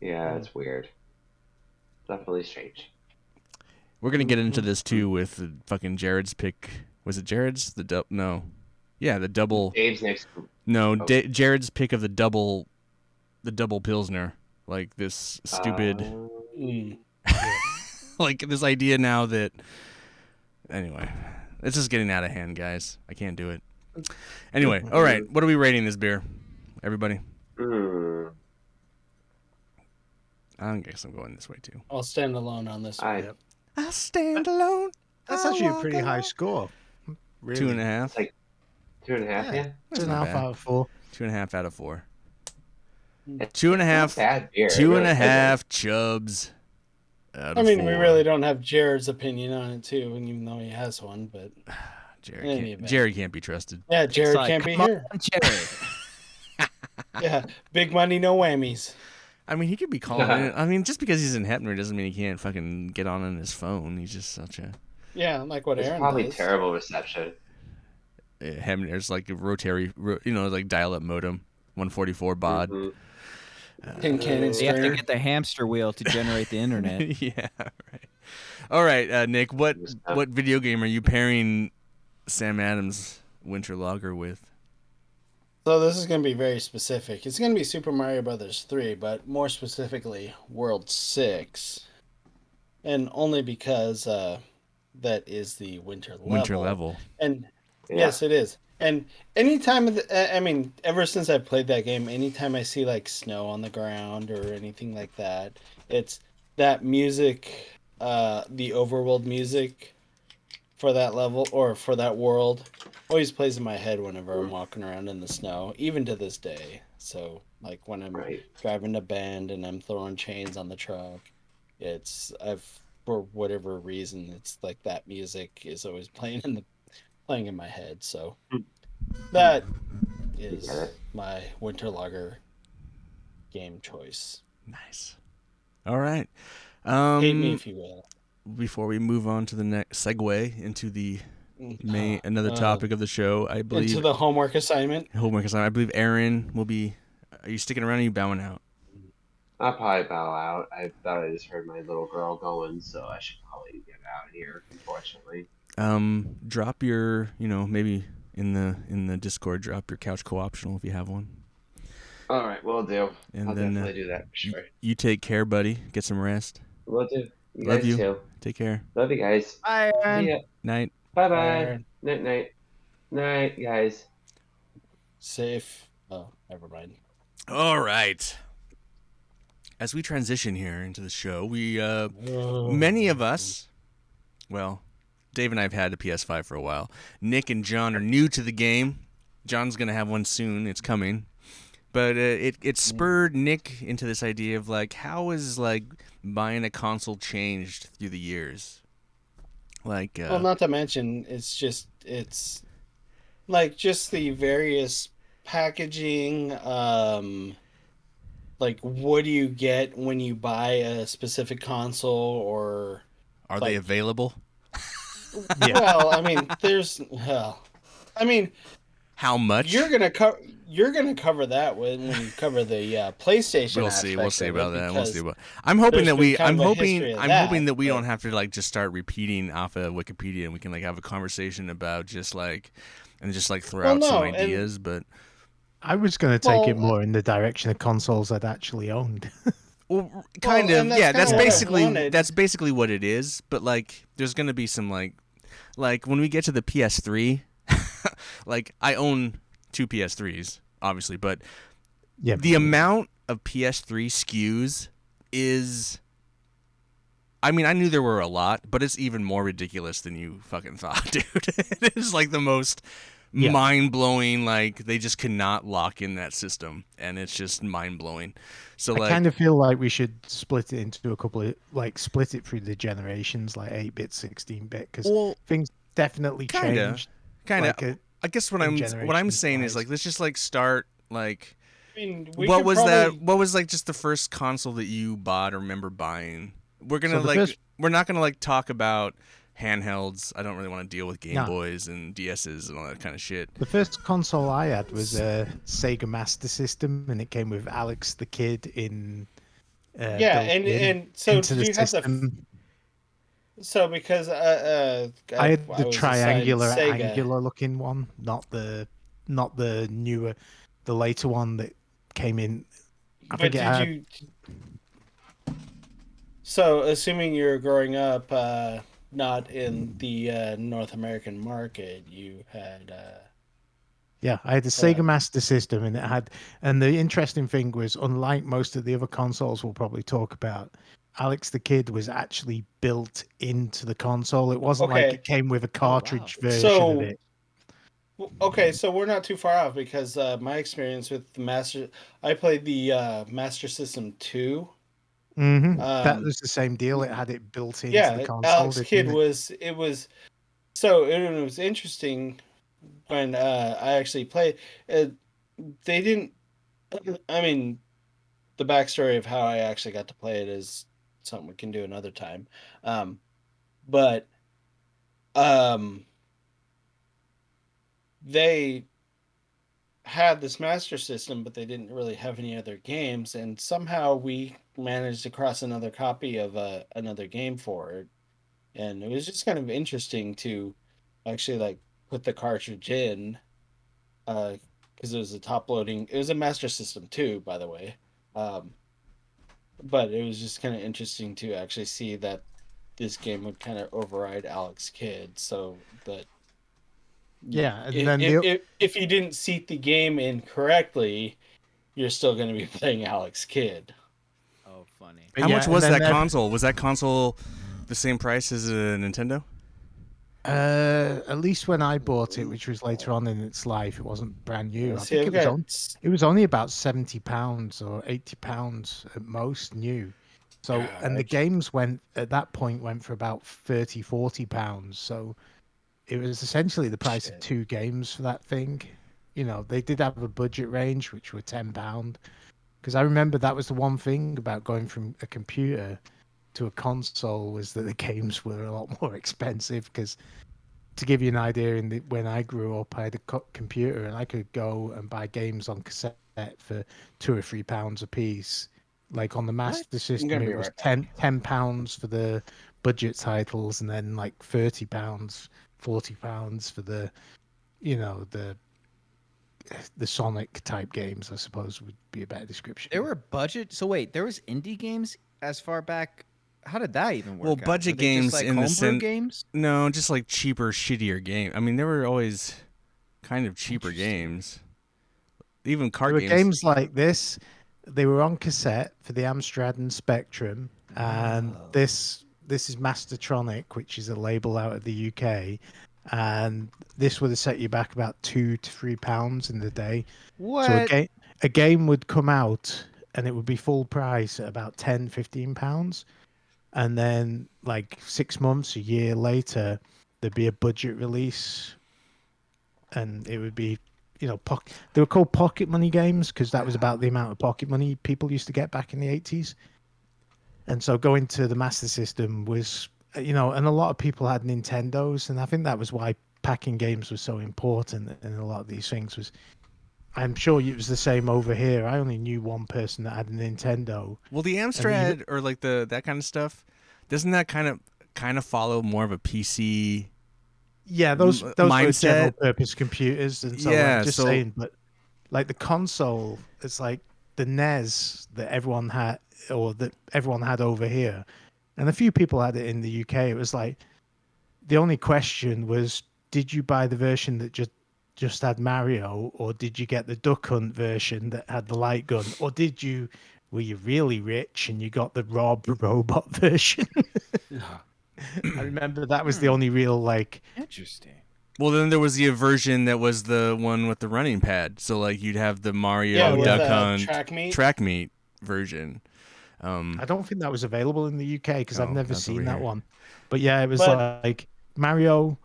Yeah, it's weird. Definitely strange. We're gonna get into this too with the fucking Jared's pick. Was it Jared's no? Yeah, the double. Dave's next. No, Oh. Jared's pick of the double pilsner. Like this stupid, Mm. like this idea now that. Anyway, it's just getting out of hand, guys. I can't do it. Anyway, all right. What are we rating this beer, everybody? Mm, I guess I'm going this way too. I'll stand alone on this. I one. I stand alone. That's I actually a walk pretty high alone. score. Really. 2.5. like 2.5. Yeah. Yeah, It's an not half bad. out of 4. 2.5 out of 4. It's 2.5. bad beer. It Two really and a isn't. half Chubs. Out I of mean, 4. we really don't have Jared's opinion on it too, and even though he has one, but Jared in any can't, event. Jared can't be trusted. yeah, It's Jared like, can't be come here. on, Jared. Yeah, big money, no whammies. I mean, he could be calling in. I mean, just because he's in Hepner doesn't mean he can't fucking get on his phone. He's just such a. Yeah, like what It's Aaron probably does. terrible reception. Hepner's like a rotary, like dial-up modem, 144 baud. Mhm. Tin can and They have to stringer. get the hamster wheel to generate the internet. Yeah, right. All right, Nick. What video game are you pairing Sam Adams Winter Lager with? So this is going to be very specific. It's going to be Super Mario Brothers 3, but more specifically World 6. And only because that is the winter level. Winter level. And Yeah. yes, it is. And anytime, I mean, ever since I played that game, anytime I see like snow on the ground or anything like that, it's that music, the overworld music for that level or for that world always plays in my head whenever I'm walking around in the snow, even to this day. So like when I'm Right. driving to Bend and I'm throwing chains on the truck, for whatever reason, it's like that music is always playing in my head. So that is get it. my winter lager game choice. Nice. All right. Hate me if you will. Before we move on to the next segue into the another Uh, topic of the show, I believe Into the homework assignment. homework assignment. I believe Aaron will be. Are you sticking around? Or are you bowing out? I'll probably bow out. I thought I just heard my little girl going, so I should probably get out of here, unfortunately. Drop your, maybe in the Discord, drop your couch co-optional if you have one. All right, will do. And I'll then, definitely do that for sure. You take care, buddy. Get some rest. Will do. You Love guys you. too. Take care. Love you guys. Bye, Aaron. See ya. Night. Bye Bye, bye. Aaron. Night night. Night, guys. Safe. Oh, never mind. All right. As we transition here into the show, many of us, well, Dave and I have had a PS5 for a while. Nick and John are new to the game. John's going to have one soon. It's coming. But it spurred Nick into this idea of, like, how is, like, buying a console changed through the years? Like, Well, not to mention, it's like just the various packaging. Like, what do you get when you buy a specific console or? are they like- available? Yeah. Well, I mean, How much? You're gonna cover that when you cover the PlayStation We'll see. We'll aspect see of it about that. We'll see because about. I'm hoping there's that been we. kind of a history of I'm hoping that we but don't have to like just start repeating off of Wikipedia, and we can like have a conversation about just like, and just like throw well, out some no, and ideas. But I was going to take it well, more in the direction of consoles I'd actually owned. well, kind well, of. and that's Yeah, kind that's of what I basically wanted. what it is. But like, there's gonna be some like when we get to the PS3, like I own two PS3s, obviously, but Yeah. the amount of PS3 SKUs is. I mean, I knew there were a lot, but it's even more ridiculous than you fucking thought, dude. It is like the most Yeah. mind-blowing, like they just cannot lock in that system, and it's just mind-blowing. So I like, kind of feel like we should split it into a couple of like split it through the generations, like 8-bit, 16-bit, because well, things definitely kinda, changed. kinda. Like I guess what in I'm generations saying is wise. like let's just like start like I mean, we what could was that? probably What was like just the first console that you bought or remember buying? We're gonna So the like first we're not gonna like talk about handhelds. I don't really want to deal with Game No. Boys and DSs and all that kind of shit. the first console I had was a Sega Master System, and it came with Alex the Kid in yeah, built in and so into did the you have the system. so because I had I the was assigned triangular, Sega, angular looking one, not the newer, the later one that came in. I but think it did had. you? So assuming you're growing up not in the North American market, you had Yeah, I had a uh, Sega Master System, and it had. And the interesting thing was, unlike most of the other consoles we'll probably talk about, Alex the Kid was actually built into the console. It wasn't like okay. it came with a Oh wow. cartridge version of So it. okay, so we're not too far off because my experience with the Master, I played the Master System 2. That Um, was the same deal. It had it built into the yeah, console, Alex Kidd didn't it? was it was so it was interesting when I actually played. Uh, they didn't. I mean, the backstory of how I actually got to play it is something we can do another time. But um, they had this master system, but they didn't really have any other games, and somehow we managed to cross another copy of another game for it, and it was just kind of interesting to actually like put the cartridge in, because it was a top loading. It was a master system too, by the way, um, but it was just kind of interesting to actually see that this game would kind of override Alex Kidd, so that Yeah, and then the if you didn't seat the game incorrectly, you're still going to be playing Alex Kidd. Oh, funny. but How yeah, much and was then that console? Was that console the same price as a Nintendo? at least when I bought it, which was later on in its life, it wasn't brand new. I See, think I've got it was only about £70 or £80 at most new. So, and the God, games went at that point went for about 30, £40. So it was essentially the price of shit. two games for that thing. You know, they did have a budget range, which were £10. Because I remember that was the one thing about going from a computer to a console was that the games were a lot more expensive. Because to give you an idea, when I grew up, I had a computer and I could go and buy games on cassette for £2 or £3 a piece. Like on the What? Master I'm System, gonna it be was right back. £10 for the budget titles, and then like £30, £40 for the the Sonic type games, I suppose would be a better description. There were budget. So wait, there was indie games as far back. How did that even work Well, out? Were budget they just games like in the homebrew sense. games? No, just like cheaper, shittier game. I mean, there were always kind of cheaper Interesting. games. Even There card were games. games like this. They were on cassette for the Amstrad and Spectrum, and Oh. this is Mastertronic, which is a label out of the UK, and this would have set you back about £2 to £3 in the day. So What? a game would come out and it would be full price at about £10, £15, and then like 6 months, a year later, there'd be a budget release, and it would be, they were called pocket money games because that was about the amount of pocket money people used to get back in the 80s. And so going to the Master System was, and a lot of people had Nintendos, and I think that was why packing games were so important and a lot of these things was. I'm sure it was the same over here. I only knew one person that had a Nintendo. Well, the And even, Amstrad or like that kind of stuff, doesn't that kind of follow more of a PC yeah, those were general mindset? purpose computers, and so I'm Yeah, just so saying. But like the console, it's like the NES that everyone had, or that everyone had over here, and a few people had it in the UK. It was like the only question was, did you buy the version that just had Mario, or did you get the Duck Hunt version that had the light gun, or were you really rich and you got the Rob robot version? I remember that was the only real like. Interesting. well, then there was the version that was the one with the running pad. So like you'd have the Yeah, Mario Oh with Duck yeah, Hunt track meet. track meet version. I don't think that was available in the UK because I've Oh, never that's over seen that here. one. But yeah, it was But like Mario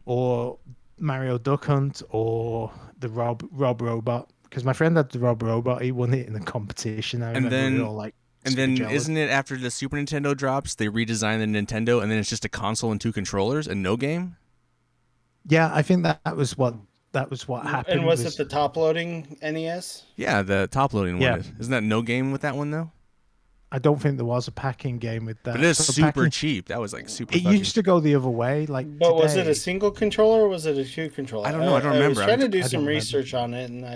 or Mario Duck Hunt or the Rob Robot. Because my friend had the Rob Robot, he won it in a competition. I And remember we were then all like and super then jealous. isn't it after the Super Nintendo drops, they redesign the Nintendo and then it's just a console and two controllers and no game? Yeah, I think that was what and happened. was it Was the top loading NES? Yeah, the top loading one yeah, is. Isn't that no game with that one though? I don't think there was a packing game with But it that. is So super packing, cheap. That was like super it fucking used to cheap. go the other way. Like But was it a today, single controller or was it a two controller? I don't know. I don't I was remember. trying to do I don't some remember. research on it, and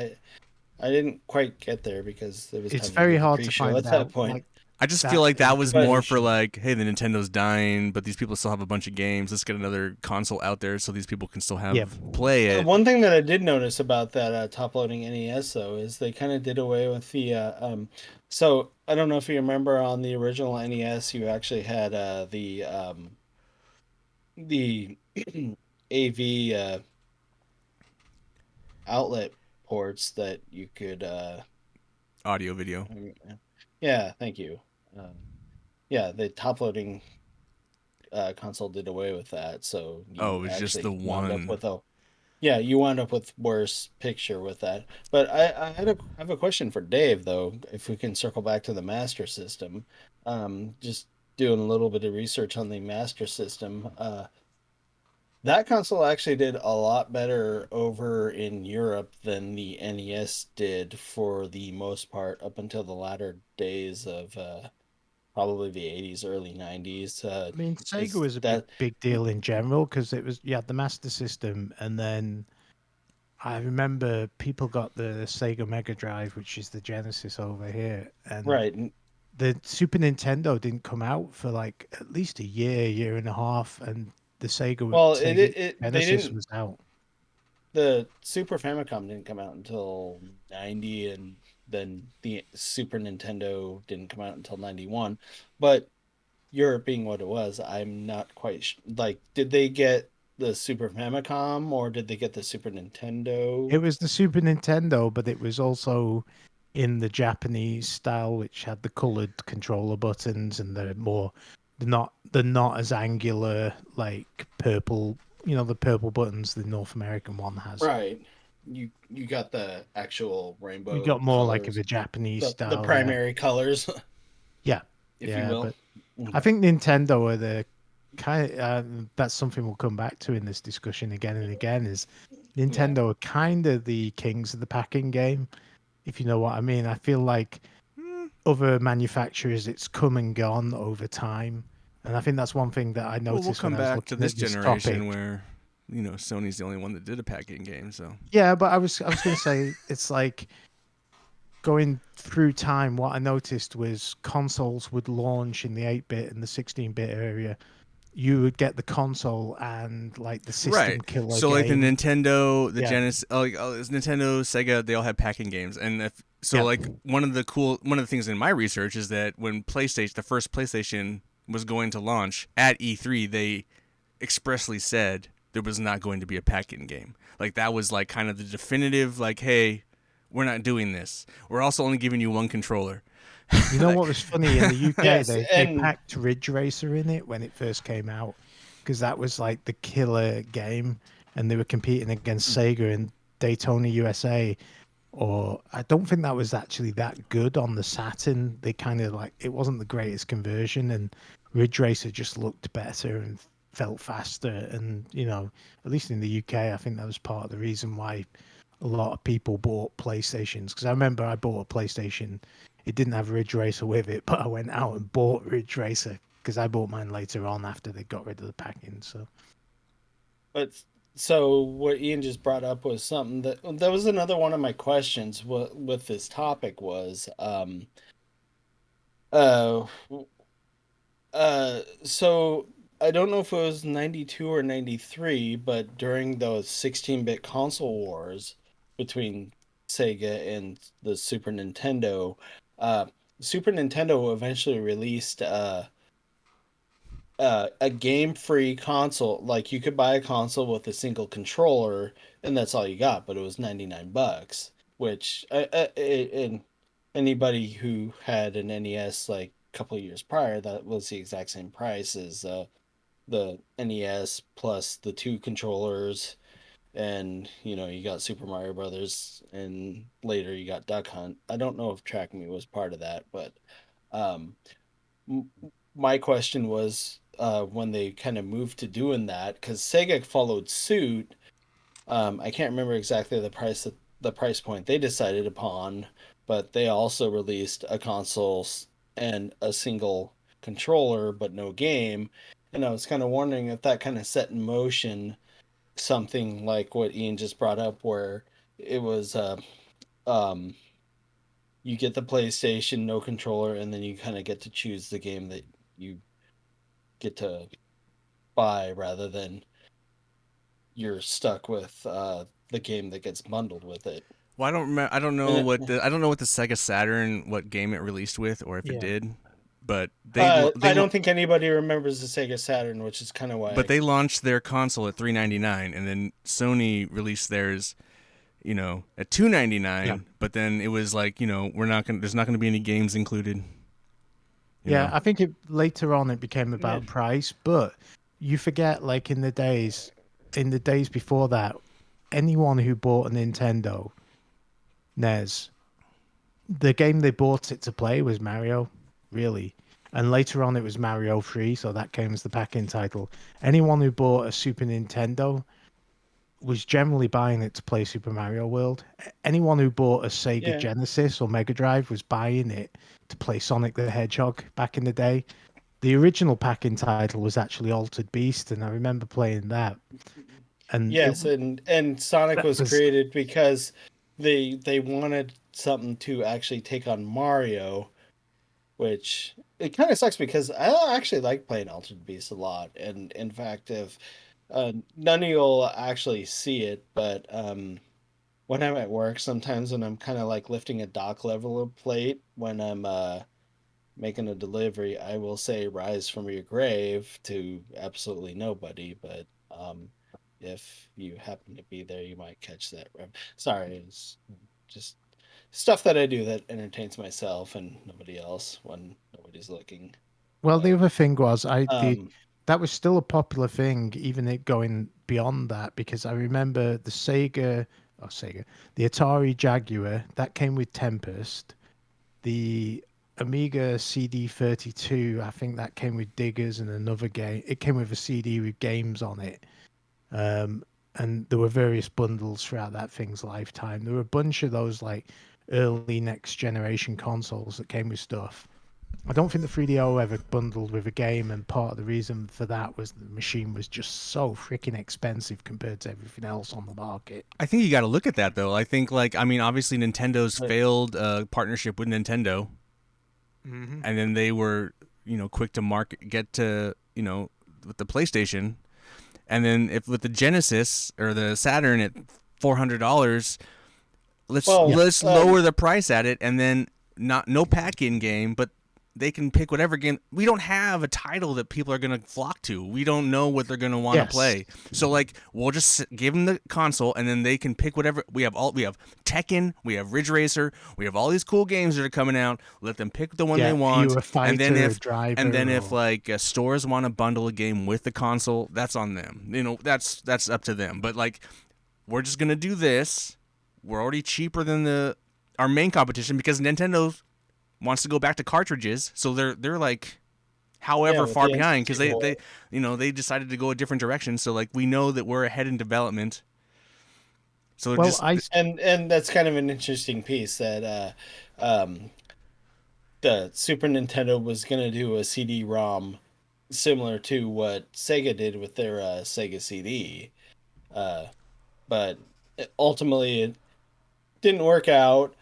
I didn't quite get there because it was It's kind of very the hard to pre-show at find that out. point. Like I just feel that like that was more for information. like, hey, the Nintendo's dying, but these people still have a bunch of games. Let's get another console out there so these people can still Yeah. play it. One thing that I did notice about that top-loading NES though is they kind of did away with the. So I don't know if you remember on the original NES, you actually had the AV outlet ports that you could. Audio, video. Yeah, thank you. Yeah, the top-loading console did away with that, so Oh, it you was just the actually wound up one. with a yeah, you wound up with worse picture with that. But I have a question for Dave though, if we can circle back to the Master System. Just doing a little bit of research on the Master System. That console actually did a lot better over in Europe than the NES did for the most part up until the latter days of probably the 80s, early 90s. I mean, Sega Is was a that big deal in general because it was you had the Master System, and then I remember people got the Sega Mega Drive, which is the Genesis over here, and right? the Super Nintendo didn't come out for like at least a year and a half, and the Well, Sega they Genesis didn't. was out. The Super Famicom didn't come out until 90, and then the Super Nintendo didn't come out until 91. But Europe being what it was, I'm not quite like, did they get the Super Famicom or did they get the Super It Nintendo? was the Super Nintendo, but it was also in the Japanese style, which had the colored controller buttons and the not as angular like purple, the purple buttons the North American one has. Right. You got the actual We rainbow got more like of colors, a Japanese the style, yeah. primary colors, Yeah, if you yeah, will. but I think Nintendo are the kind of, that's something we'll come back to in this discussion again and again is Yeah. Nintendo are kind of the kings of the packing game, if you know what I mean. I feel like other manufacturers, it's come and gone over time. And I think that's one thing that I Well, we'll noticed when come I was back to looking this at this generation topic. where, Sony's the only one that did a packing game. So Yeah, but I was going to say it's like going through time. What I noticed was consoles would launch in the 8-bit and the 16-bit area. You would get the console and like the system right. killer So like the game. Nintendo, the Yeah, Genesis, it's Nintendo, Sega, they all had packing games. And yeah, like one of the things in my research is that when the first PlayStation was going to launch at E3, they expressly said there was not going to be a packing game. Like that was like kind of the definitive, like, hey, we're not doing this. We're also only giving you one controller. You know what was funny in the UK? Yes, They and packed Ridge Racer in it when it first came out because that was like the killer game, and they were competing against Sega in Daytona USA. Or I don't think that was actually that good on the Saturn. They kind of like it wasn't the greatest conversion, and Ridge Racer just looked better and felt faster. And, you know, at least in the UK, I think that was part of the reason why a lot of people bought PlayStations. Because I remember I bought a PlayStation. It didn't have Ridge Racer with it, but I went out and bought Ridge Racer because I bought mine later on after they got rid of the packing. So But so what Ian just brought up was something that was another one of my questions with this topic was uh so I don't know if it was 92 or 93, but during those 16-bit console wars between Sega and the Super Nintendo, uh Super Nintendo eventually released a game-free console. Like you could buy a console with a single controller, and that's all you got. But it was $99, which and anybody who had an NES like a couple of years prior, that was the exact same price as the NES plus the two controllers. And you know, you got Super Mario Brothers, and later you got Duck Hunt. I don't know if Track Me was part of that, but um, m- my question was when they kind of moved to doing that, because Sega followed suit. I can't remember exactly the price point they decided upon, but they also released a console and a single controller but no game. And I was kind of wondering if that kind of set in motion something like what Ian just brought up, where it was um you get the PlayStation, no controller, and then you kind of get to choose the game that you get to buy rather than you're stuck with the game that gets bundled with it. Well, I don't remember. And I don't know what the Sega Saturn what game it released with, or if it yeah, did. But I don't think anybody remembers the Sega Saturn, which is kind of why. they launched their console at $399, and then Sony released theirs, you know, at $299. yeah, But then it was like, you know, there's not gonna be any games included. You yeah. know, I think it later on it became Yeah. about price, but you forget, like in the days before that, anyone who bought a Nintendo NES, the game they bought it to play was Mario, really. And later on, it was Mario 3, so that came as the pack-in title. Anyone who bought a Super Nintendo was generally buying it to play Super Mario World. Anyone who bought a Sega Yeah. Genesis or Mega Drive was buying it to play Sonic the Hedgehog back in the day. The original pack-in title was actually Altered Beast, and I remember playing that. And Yes, and Sonic that was was created because they wanted something to actually take on Mario, which it kind of sucks because I actually like playing Altered Beast a lot. And in fact, if none of you'll actually see it, but when I'm at work, sometimes when I'm kind of like lifting a dock level of plate when I'm making a delivery, I will say "Rise from your grave" to absolutely nobody. But if you happen to be there, you might catch that. Sorry, it's just stuff that I do that entertains myself and nobody else when nobody's looking. well. The But other thing was um, that was still a popular thing, even it going beyond that, because I remember the Atari Jaguar that came with Tempest, the Amiga CD32, I think that came with Diggers and another game. It came with a CD with games on it. Um, and there were various bundles throughout that thing's lifetime. There were a bunch of those like early next generation consoles that came with stuff. I don't think the 3DO ever bundled with a game, and part of the reason for that was the machine was just so freaking expensive compared to everything else on the market. I think you got to look at that though. I think like I mean, obviously Nintendo's but failed partnership with Nintendo, Mm-hmm. and then they were, you know, quick to get to, you know, with the PlayStation. And then if with the Genesis or the Saturn at $400, well, let's lower the price at it, and then no pack-in game, but they can pick whatever game. We don't have a title that people are gonna flock to. We don't know what they're gonna want to Yes. play. So like we'll just give them the console, and then they can pick whatever. We have Tekken, we have Ridge Racer, we have all these cool games that are coming out. Let them pick the one Yeah, they are want, you a fighter, and then a if driver, or... like stores want to bundle a game with the console, that's on them. You know, that's up to them. But like we're just gonna do this. We're already cheaper than our main competition because Nintendo wants to go back to cartridges, so they're like however with far the behind, because N64. they decided to go a different direction. So like we know that we're ahead in development. So Well, just And that's kind of an interesting piece that the Super Nintendo was gonna do a CD-ROM similar to what Sega did with their Sega CD, uh, but ultimately it didn't work out.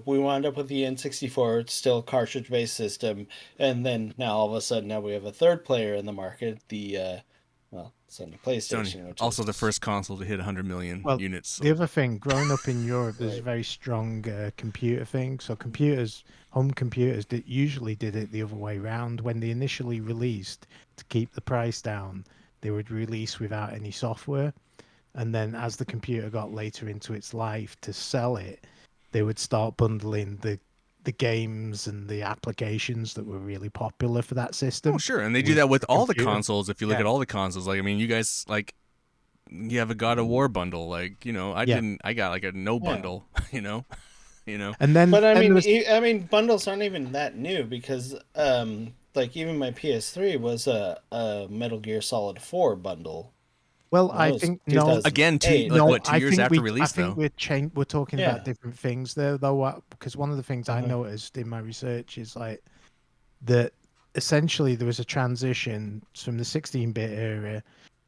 We wound up with the N64. It's still a cartridge-based system, and then now all of a sudden now we have a third player in the market, the Sony Sony, PlayStation, which also is the first console to hit 100 million well, units the sold. other thing, growing up in Europe, there's a Right. very strong computer thing. So computers, home computers, usually did it the other way round. When they initially released, to keep the price down, they would release without any software. And then as the computer got later into its life to sell it, they would start bundling the games and the applications that were really popular for that Oh system sure, and they do with that with the all the computer. consoles. If you look Yeah, at all the consoles, like I mean, you guys like you have a God of War bundle. Like yeah. I got like a no yeah. bundle. You know. And then But I then there mean, was bundles aren't even that new because, like even my PS3 was a Metal Gear Solid 4 bundle. well, And that I was think no. Again, 2008. No, 2 years after I release think though. we're talking about Yeah. different things there though, because one of the things I Uh-huh. noticed in my research is like that essentially there was a transition from the 16-bit era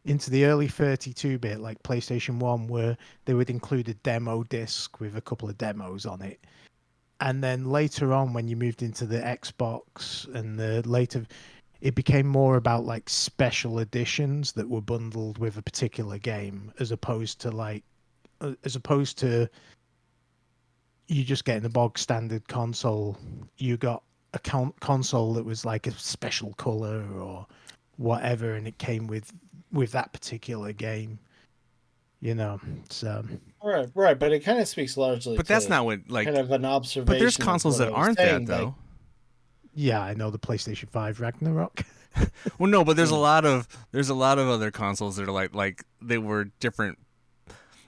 into the early 32-bit, like PlayStation 1, where they would include a demo disc with a couple of demos on it. And then later on, when you moved into the Xbox and the later, it became more about like special editions that were bundled with a particular game, as opposed to you just getting a bog standard console. You got a console that was like a special color or whatever, and it came with that particular game. You know, so Right, but it kind of speaks largely But that's to not what kind like. of an But there's observation of consoles what that I was aren't that saying. Like, though. yeah, I know the PlayStation 5 Ragnarok. Well, no, but there's a mm, lot of other consoles that are like they were different.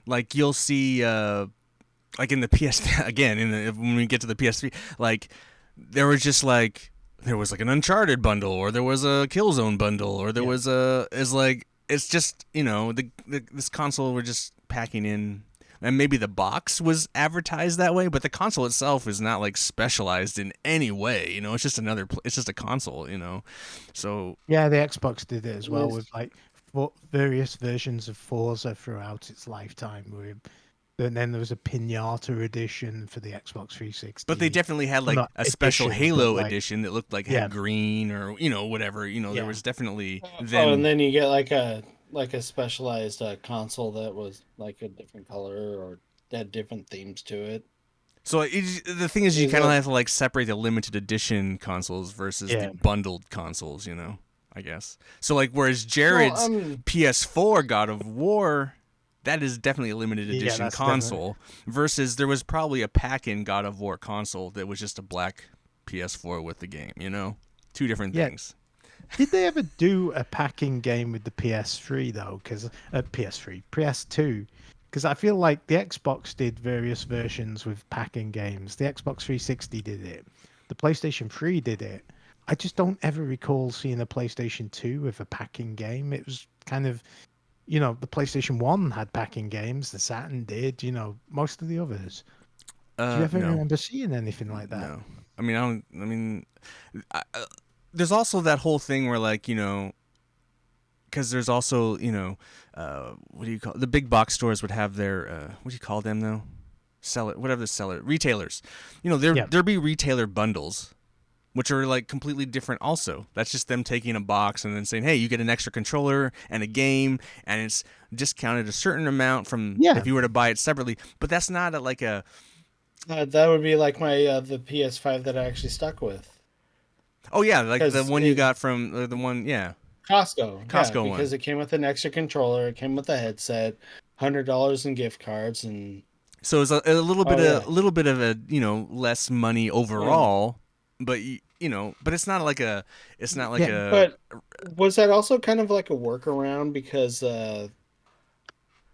Like you'll see, like in the PS again when we get to the PS3, like there was just like there was like an Uncharted bundle, or there was a Killzone bundle, or there Yeah. was a is like it's just this console we're just packing in. And maybe the box was advertised that way, but the console itself is not like specialized in any way. It's just it's just a console. So Yeah, the Xbox did it as well it's- with like various versions of Forza throughout its lifetime. And then there was a Pinata edition for the Xbox but they 360. definitely had Well, like not a special edition, but Halo like edition that looked like yeah, had green or whatever. There yeah, was definitely oh, and then. then you get like a specialized console that was like a different color or had different themes to it. So the thing is, you Is kind of that have to like separate the limited edition consoles versus the yeah, bundled consoles. I guess. So like, whereas well? Jared's PS4 God of War, that is definitely a limited yeah. edition That's definitely console. Versus there was probably a pack-in God of War console that was just a black PS4 with the game. Two different yeah. things. Did they ever do a packing game with the PS3 though? Because PS3, PS2, because I feel like the Xbox did various versions with packing games. The Xbox 360 did it. The PlayStation 3 did it. I just don't ever recall seeing a PlayStation 2 with a packing game. It was kind of, the PlayStation 1 had packing games. The Saturn did. Most of the others. Do you ever No, remember seeing anything like that? no. I mean, I don't. I mean, there's also that whole thing where like because there's also what do you call the big box stores would have their what do you call them though, seller retailers. Yeah. There be retailer bundles which are like completely different also. That's just them taking a box and then saying, hey, you get an extra controller and a game, and it's discounted a certain amount from Yeah. if you were to buy it separately. But that's not like a that would be like my the PS5 that I actually stuck with. oh yeah, like the Because one you got from the one Costco, yeah, Costco one. because it came with an extra controller, it came with a headset, $100 in gift cards, and So it's a little bit oh yeah, of a less money yeah. overall, but but it's not like Yeah. a But was that also kind of like a workaround because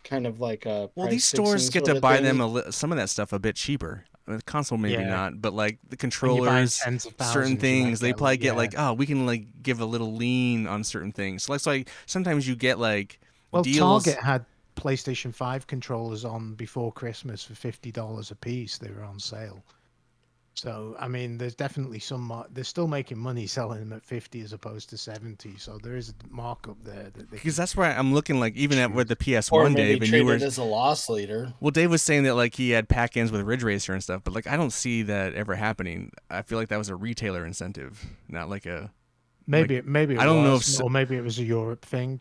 kind of like a well, these price stores fixing get sort to of buy them thing? some of that stuff a bit cheaper. the console maybe Yeah. not, but like the When you're buying controllers, tens of certain thousands, you might things they get, probably like, get like, oh, we can like give a little lean on certain things. So that's like sometimes you get like Well, deals. Target had PlayStation 5 controllers on before Christmas for $50 a piece. They were on sale. So, I mean, there's definitely they're still making money selling them at 50 as opposed to 70. So there is a markup there that they Because can that's why I'm looking like even at with the Or PS1, maybe Dave, and you treat were it as a loss leader. well, Dave was saying that like he had pack-ins with Ridge Racer and stuff, but like I don't see that ever happening. I feel like that was a retailer incentive, not like a maybe it I don't know was, if or maybe it was a Europe thing.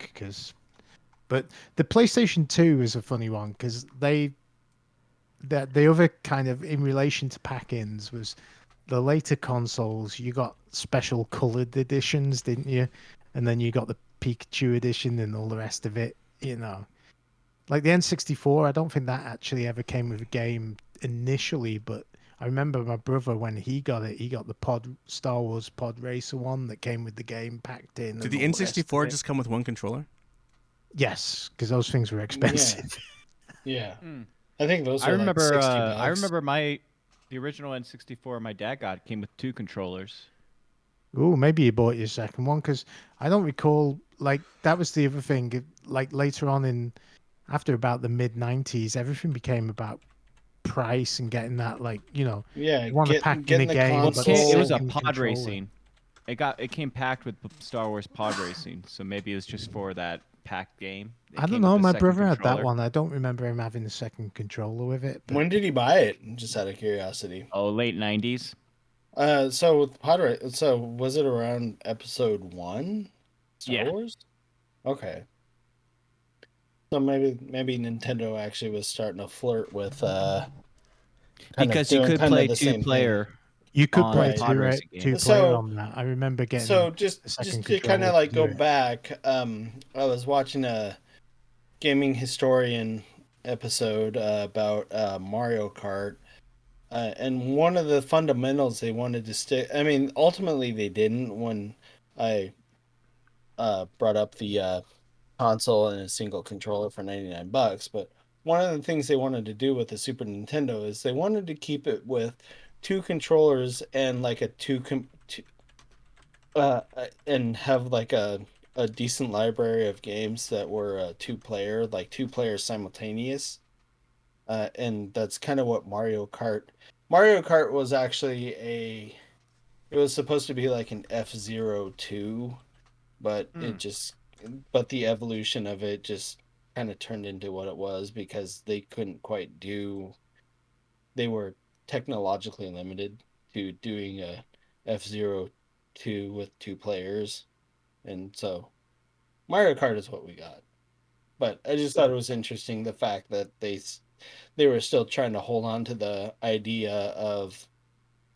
But the PlayStation 2 is a funny one because the other kind of in relation to pack-ins was the later consoles. You got special colored editions, didn't you? And then you got the Pikachu edition and all the rest of it. You know, like the N64. I don't think that actually ever came with a game initially, but I remember my brother when he got it. He got the Star Wars Pod Racer one that came with the game packed in did and the all the rest of N64 it. just come with one controller? Yes, because those things were expensive. Yeah. Hmm. I think those I are like remember. 60 I bucks. remember the original N64 my dad got came with 2 controllers. Oh, maybe you bought your second one because I don't recall. Like that was the other thing. Like later on after about the mid '90s, everything became about price and getting that. Like Yeah, you want to pack in a getting the game, but It was console. a second pod controller. racing. It came packed with Star Wars pod racing, so maybe it was just for that packed game. It I don't came with know. the My second brother had that controller. one. I don't remember him having a second controller with it. But When did he buy it? Just out of curiosity. Oh, late '90s. So with so was it around episode 1? Star Yeah. Wars? Okay. So maybe Nintendo actually was starting to flirt with kind of Because you doing could kind of play the two same thing. player you could on play the Right. pod racing game. two player So on that. I remember getting so a second just to kind controller of to like do go it. back, I was watching a gaming historian episode about Mario Kart. And one of the fundamentals they wanted to stick, I mean, ultimately they didn't when I brought up the console and a single controller for 99 bucks. But one of the things they wanted to do with the Super Nintendo is they wanted to keep it with 2 controllers and like and have like a decent library of games that were 2 player, like 2 players simultaneous. And that's kind of what Mario Kart was actually it was supposed to be like an F-Zero 2, but but the evolution of it just kind of turned into what it was because they couldn't quite they were technologically limited to doing a F-Zero 2 with 2 players. And so Mario Kart is what we got. But I just thought it was interesting the fact that they were still trying to hold on to the idea of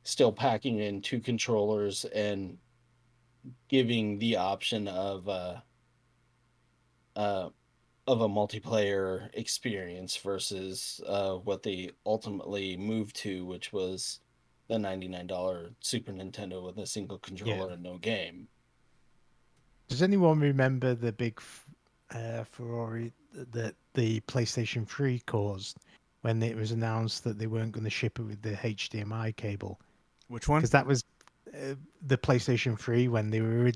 still packing in 2 controllers and giving the option uh of a multiplayer experience versus what they ultimately moved to, which was the $99 Super Nintendo with a single Yeah. controller and no game. Does anyone remember the big furore that the PlayStation 3 caused when it was announced that they weren't going to ship it with the HDMI cable? Which one? Because that was the PlayStation 3 when they were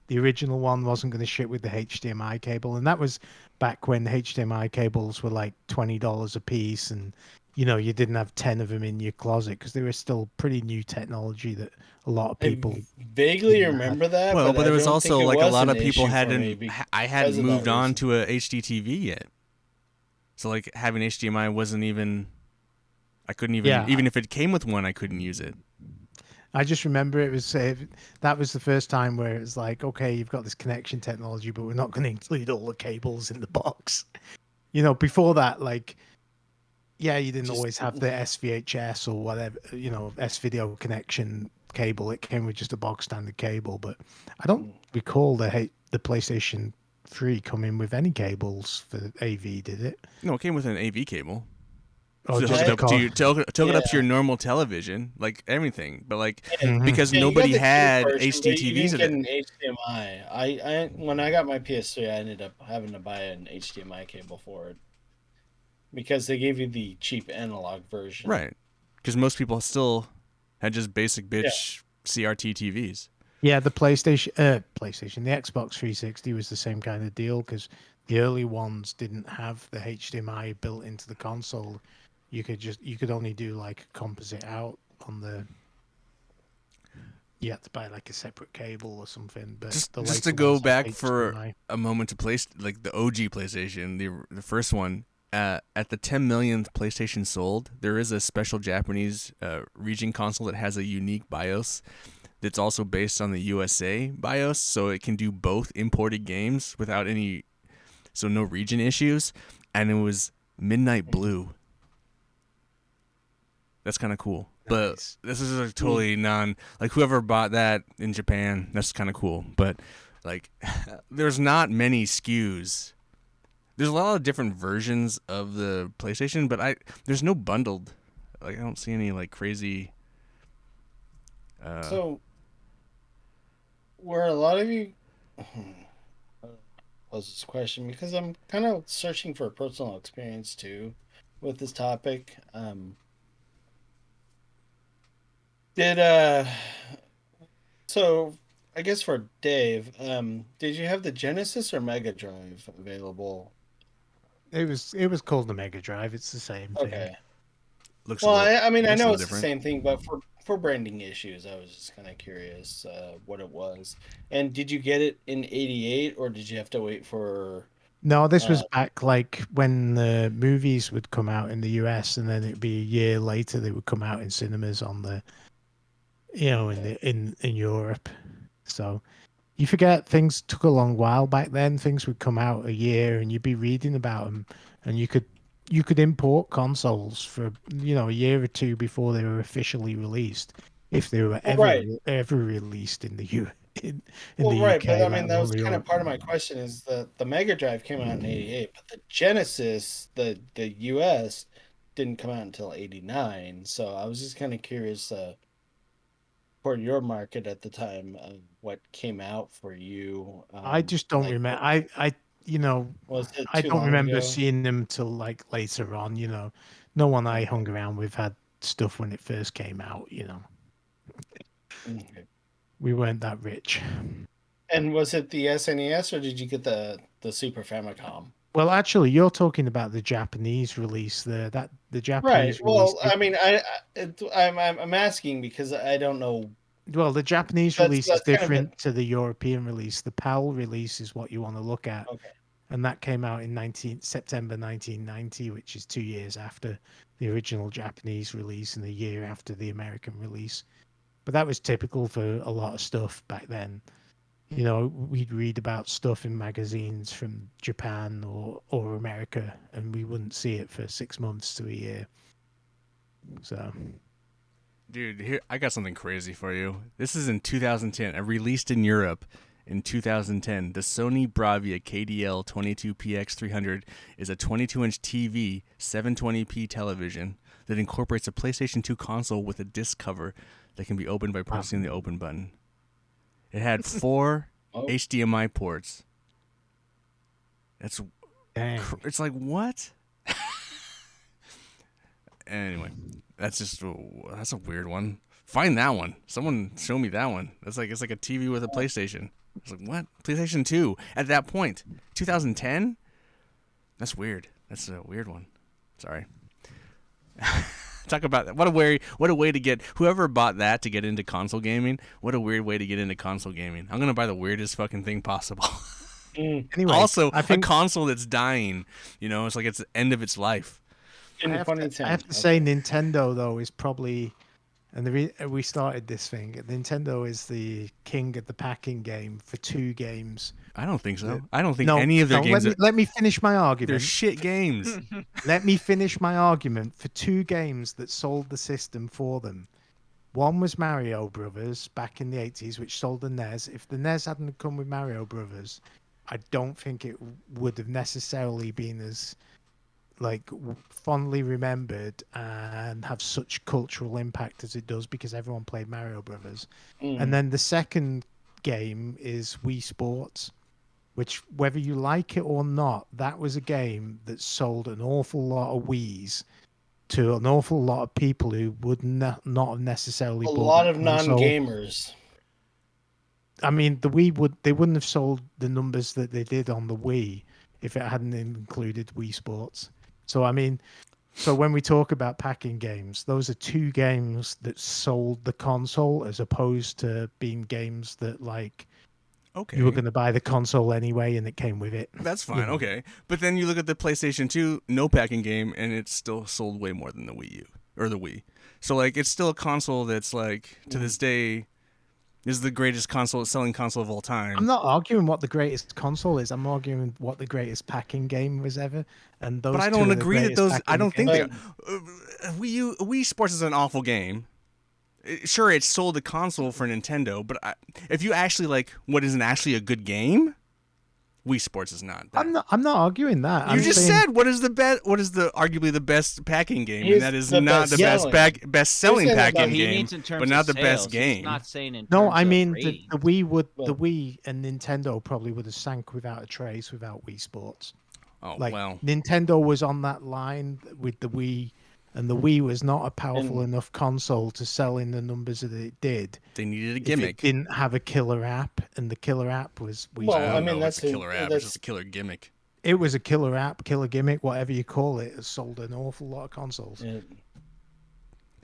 the original one wasn't going to ship with the HDMI cable, and that was back when HDMI cables were like $20 a piece, and you didn't have 10 of them in your closet because they were still pretty new technology that a lot of I people vaguely didn't have. remember that, Well, but but I there was don't think also it like a was lot an of people issue for me I hadn't because of that moved on reason. to a HDTV yet. So like having HDMI wasn't even I couldn't even Yeah, even if it came with one I couldn't use it. I just remember it was that was the first time where it was like, okay, you've got this connection technology, but we're not going to include all the cables in the box. Before that, like, yeah, you didn't Just always have the SVHS or whatever, S video connection cable. It came with just a box standard cable, but I don't recall the PlayStation 3 coming with any cables for AV, did it? No, it came with an AV cable. Or To hook just it the up to car? your to hook it up to yeah. your normal television, like everything. But like Mhm. because Yeah, you got nobody the cube had version, HD but you TVs didn't at get it. an HDMI. I when I got my PS3, I ended up having to buy an HDMI cable for it because they gave you the cheap analog version. Right. because most people still had just basic bitch CRT TVs. Yeah, the PlayStation, the Xbox 360 was the same kind of deal because the early ones didn't have the HDMI built into the console. You could only do like a composite out on the. You had to buy like a separate cable or something. But the Just to later go ones had back for HDMI. a moment to place like the OG PlayStation, the first one. At the 10 millionth PlayStation sold, there is a special Japanese region console that has a unique BIOS that's also based on the USA BIOS, so it can do both imported games without any, so no region issues. And it was Midnight Blue. That's kind of cool. But Nice. this is a totally like whoever bought that in Japan, that's kind of cool. But like, there's not many SKUs. There's a lot of different versions of the PlayStation, but there's no bundled. Like I don't see any like crazy. So, were a lot of you? Pose this question because I'm kind of searching for a personal experience too with this topic. Did so I guess for Dave, did you have the Genesis or Mega Drive available? It was called the Mega Drive. It's the same thing. Okay. Looks Well, a little, I mean, I looks a know little it's the different. same thing, but for branding issues, I was just kind of curious what it was. And did you get it in '88, or did you have to wait for? No, this was back like when the movies would come out in the US, and then it'd be a year later they would come out in cinemas on the, in Europe. So you forget things took a long while back then. Things would come out a year, and you'd be reading about them, and you could import consoles for a year or two before they were officially released, if they were Well, right. ever released in the in Well, the right, but UK, I let mean, that alone was kind of Europe. part of my question is the Mega Drive came out in '88, but the Genesis, the US, didn't come out until '89. So I was just kind of curious for your market at the time, what came out for you. I just don't Like, remember. I you know, was it I too don't long remember ago? seeing them till like later on. No one I Okay. hung around with had stuff when it first came out. Okay. We weren't that rich. And was it the SNES or did you get the Super Famicom? Well, actually, you're talking about the Japanese release. The Right. Japanese release. Well, I mean, I'm asking because I don't know. Well, the Japanese That's release is that's kind of different to the European release. The PAL release is what you want to look at, okay. and that came out in September 1990, which is 2 years after the original Japanese release and a year after the American release. But that was typical for a lot of stuff back then. We'd read about stuff in magazines from Japan or America, and we wouldn't see it for 6 months to a year. So, Dude, here I got something crazy for you. This is in 2010. Released in Europe in 2010. The Sony Bravia KDL 22PX300 is a 22-inch TV 720p television that incorporates a PlayStation 2 console with a disc cover that can be opened by pressing the open button. It had 4 Oh. HDMI ports. dang. It's like what? Anyway, that's a weird one. Find that one. Someone show me that one. It's like a TV with a PlayStation. It's like what? PlayStation 2 at that point. 2010? That's weird. That's a weird one. Sorry. Talk about that. What a way to get whoever bought that to get into console gaming. What a weird way to get into console gaming. I'm going to buy the weirdest fucking thing possible. Anyway, Also, I think a console that's dying, it's like it's the end of its life. In I 2010. have to say Nintendo though is probably, and we started this thing. Nintendo is the king of the packing game for 2 games. I don't think so. I don't think No, any of their no. games Let me finish my they're argument. shit games. Let me finish my argument for 2 games that sold the system for them. One was Mario Brothers back in the 80s, which sold the NES. If the NES hadn't come with Mario Brothers, I don't think it would have necessarily been as fondly remembered and have such cultural impact as it does because everyone played Mario Brothers. And then the second game is Wii Sports, which, whether you like it or not, that was a game that sold an awful lot of Wiis to an awful lot of people who would not have necessarily A bought lot that of console. non-gamers. I mean, they wouldn't have sold the numbers that they did on the Wii if it hadn't included Wii Sports. So I mean, so when we talk about packing games, those are two games that sold the console as opposed to being games that like you were Okay. going to buy the console anyway and it came with it. That's you fine. know. Okay. But then you look at the PlayStation 2 no packing game and it still sold way more than the Wii U or the Wii. So like it's still a console that's like to this day is the greatest selling console of all time. I'm not arguing what the greatest console is. I'm arguing what the greatest packing game was ever. And those But I two don't are the agree that greatest those. I packing don't think they. games. Wii Sports is an awful game. Sure, it sold the console for Nintendo, but if you actually like what isn't actually a good game, Wii Sports is not. That. I'm not arguing that. You I'm just saying, said what is the best? What is the arguably the best packing game, and He's that is the not the best-selling. best selling He's saying that packing he game, means in terms but not of the best sales. game. He's not saying in no, terms I of mean rating. the Wii would Well- the Wii and Nintendo probably would have sank without a trace without Wii Sports. Oh Like well, Nintendo was on that line with the Wii, and the Wii was not a powerful And- enough console to sell in the numbers that it did. they needed a If it gimmick. didn't have a killer app, and the killer app was Wii Well, I Sports. don't I mean, know if it's that's a killer app. It's that's just a killer gimmick. It was a killer app, killer gimmick, whatever you call it. It sold an awful lot of consoles. it,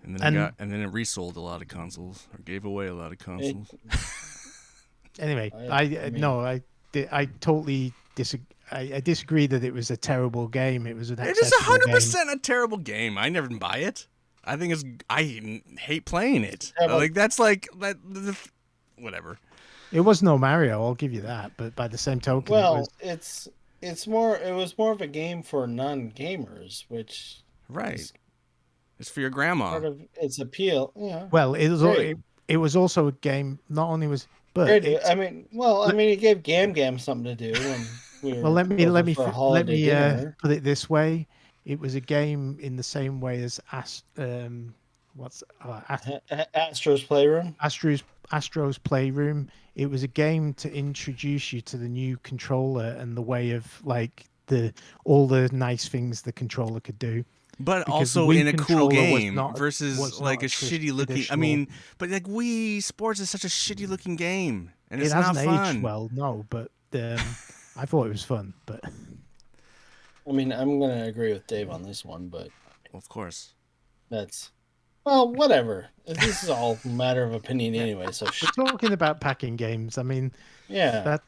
And then it resold a lot of consoles or gave away a lot of consoles. Anyway, I mean- no, I totally disagree. I disagree that it was a terrible game. It was an It is accessible game. 100% a terrible game. I never buy it. I think I hate playing it. terrible. Like that's like that. Whatever. It was no Mario, I'll give you that. But by the same token, well, it's more. It was more of a game for non-gamers, which Right. is It's for your grandma. part of its appeal. Yeah. it Great. was also a game. Not only was, but Great. it's- I mean, it gave Gam something to do when we were well, let me for a holiday dinner. put it this way. It was a game in the same way as Astro's Playroom. Astro's Playroom. It was a game to introduce you to the new controller and the way of like all the nice things the controller could do. But Because the also Wii in a cool controller was game not- versus was like not a a shitty looking. I traditional- mean, but like Wii Sports is such a shitty looking game, and It it's not hasn't fun. aged well, no, but I thought it was fun. But I mean, I'm gonna agree with Dave on this one, but Well, of course. that's whatever. This is all a matter of opinion anyway. So we're talking about packing games. I mean, yeah.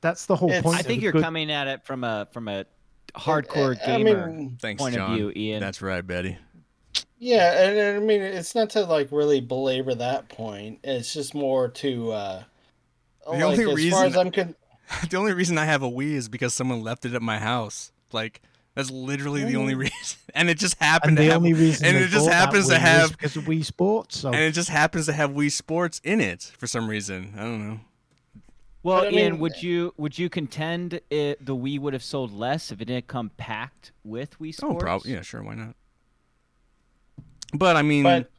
that's the whole It's- point. I of think a you're good- coming at it from a hardcore I gamer mean, Thanks, point John. of view, Ian. That's right, Betty. yeah, and I mean, it's not to like really belabor that point. It's just more to only as far reason- as I'm con- The only reason I have a Wii is because someone left it at my house. Like that's literally the only reason, and it just happened and to the have. only reason and they it just bought that happens to Wii was have. because of Wii Sports. So And it just happens to have Wii Sports in it for some reason. I don't know. Well, But I Ian, mean- would you contend the Wii would have sold less if it didn't come packed with Wii Sports? Oh, probably. Yeah, sure. Why not? But I mean, But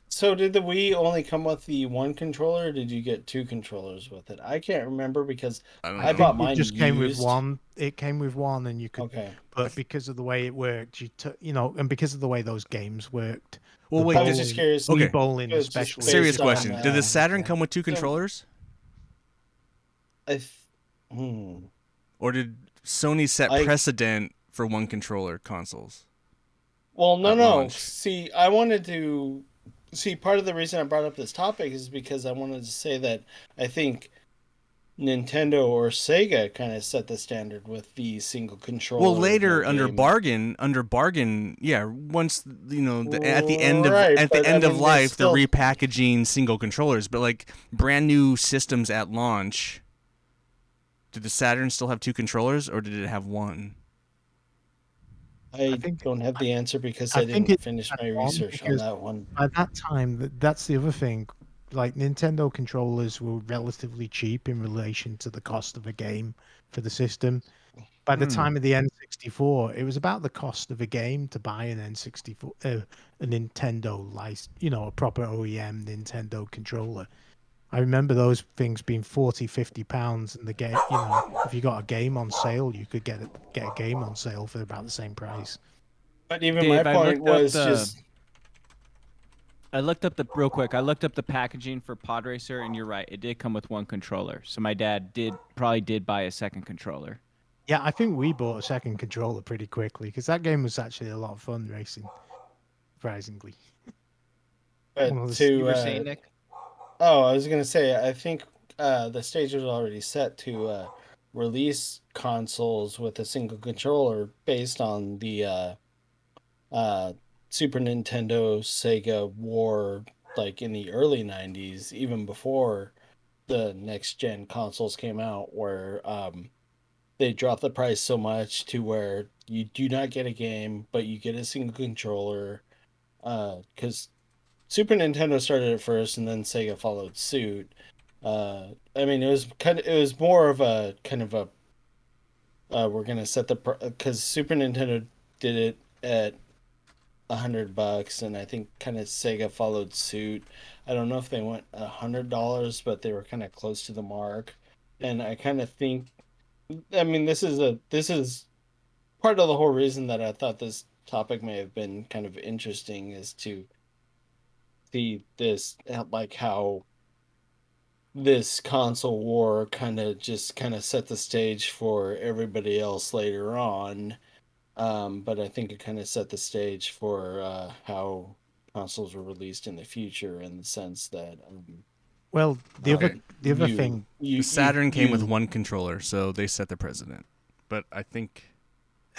so did the Wii only come with the one controller? Or did you get two controllers with it? I can't remember because I don't I know. bought it mine just came with used. one. It came with one, and you could. Okay. But because of the way it worked, and because of the way those games worked. Well, the wait. I was just curious. Okay. Wii bowling, It was just especially. based Serious on, question: Did the Saturn yeah. come with two controllers, I th- hmm. or did Sony set I- precedent for one controller consoles? Well, no, At no. launch. See, I wanted to see part of the reason I brought up this topic is because I wanted to say that I think Nintendo or Sega kind of set the standard with the single controller. Well, later under game. bargain, yeah. Once at the end of Right, at the but, I end of mean, life, they're they're still- repackaging single controllers. But like brand new systems at launch, did the Saturn still have two controllers, or did it have one? I think- don't have the answer because I I think didn't it finish had my one research on because- that one. By that time, that's the other thing. Like Nintendo controllers were relatively cheap in relation to the cost of a game for the system. By the time of the N64, it was about the cost of a game to buy an N64, a Nintendo a proper OEM Nintendo controller. I remember those things being 40, 50 pounds, and the game, if you got a game on sale, you could get a game on sale for about the same price. But even my Dave, point was just I looked up the real quick. I looked up the packaging for Pod Racer, and you're right. It did come with one controller. So my dad probably did buy a second controller. Yeah, I think we bought a second controller pretty quickly because that game was actually a lot of fun racing. Surprisingly, one of the You to were saying, Nick? I was gonna say I think the stage was already set to release consoles with a single controller based on the uh, Super Nintendo Sega war, like in the early '90s, even before the next gen consoles came out, where they dropped the price so much to where you do not get a game, but you get a single controller. Because Super Nintendo started it first, and then Sega followed suit. I mean, it was more of a kind of a we're gonna set the because Super Nintendo did it at $100, and I think kind of Sega followed suit. I don't know if they went $100, but they were kind of close to the mark. And I kind of think, I mean, this is part of the whole reason that I thought this topic may have been kind of interesting is to see this, like how this console war kind of set the stage for everybody else later on. But I think it kind of set the stage for how consoles were released in the future, in the sense that well, Okay. the other thing, The Saturn came with you one controller, so they set the precedent. But I think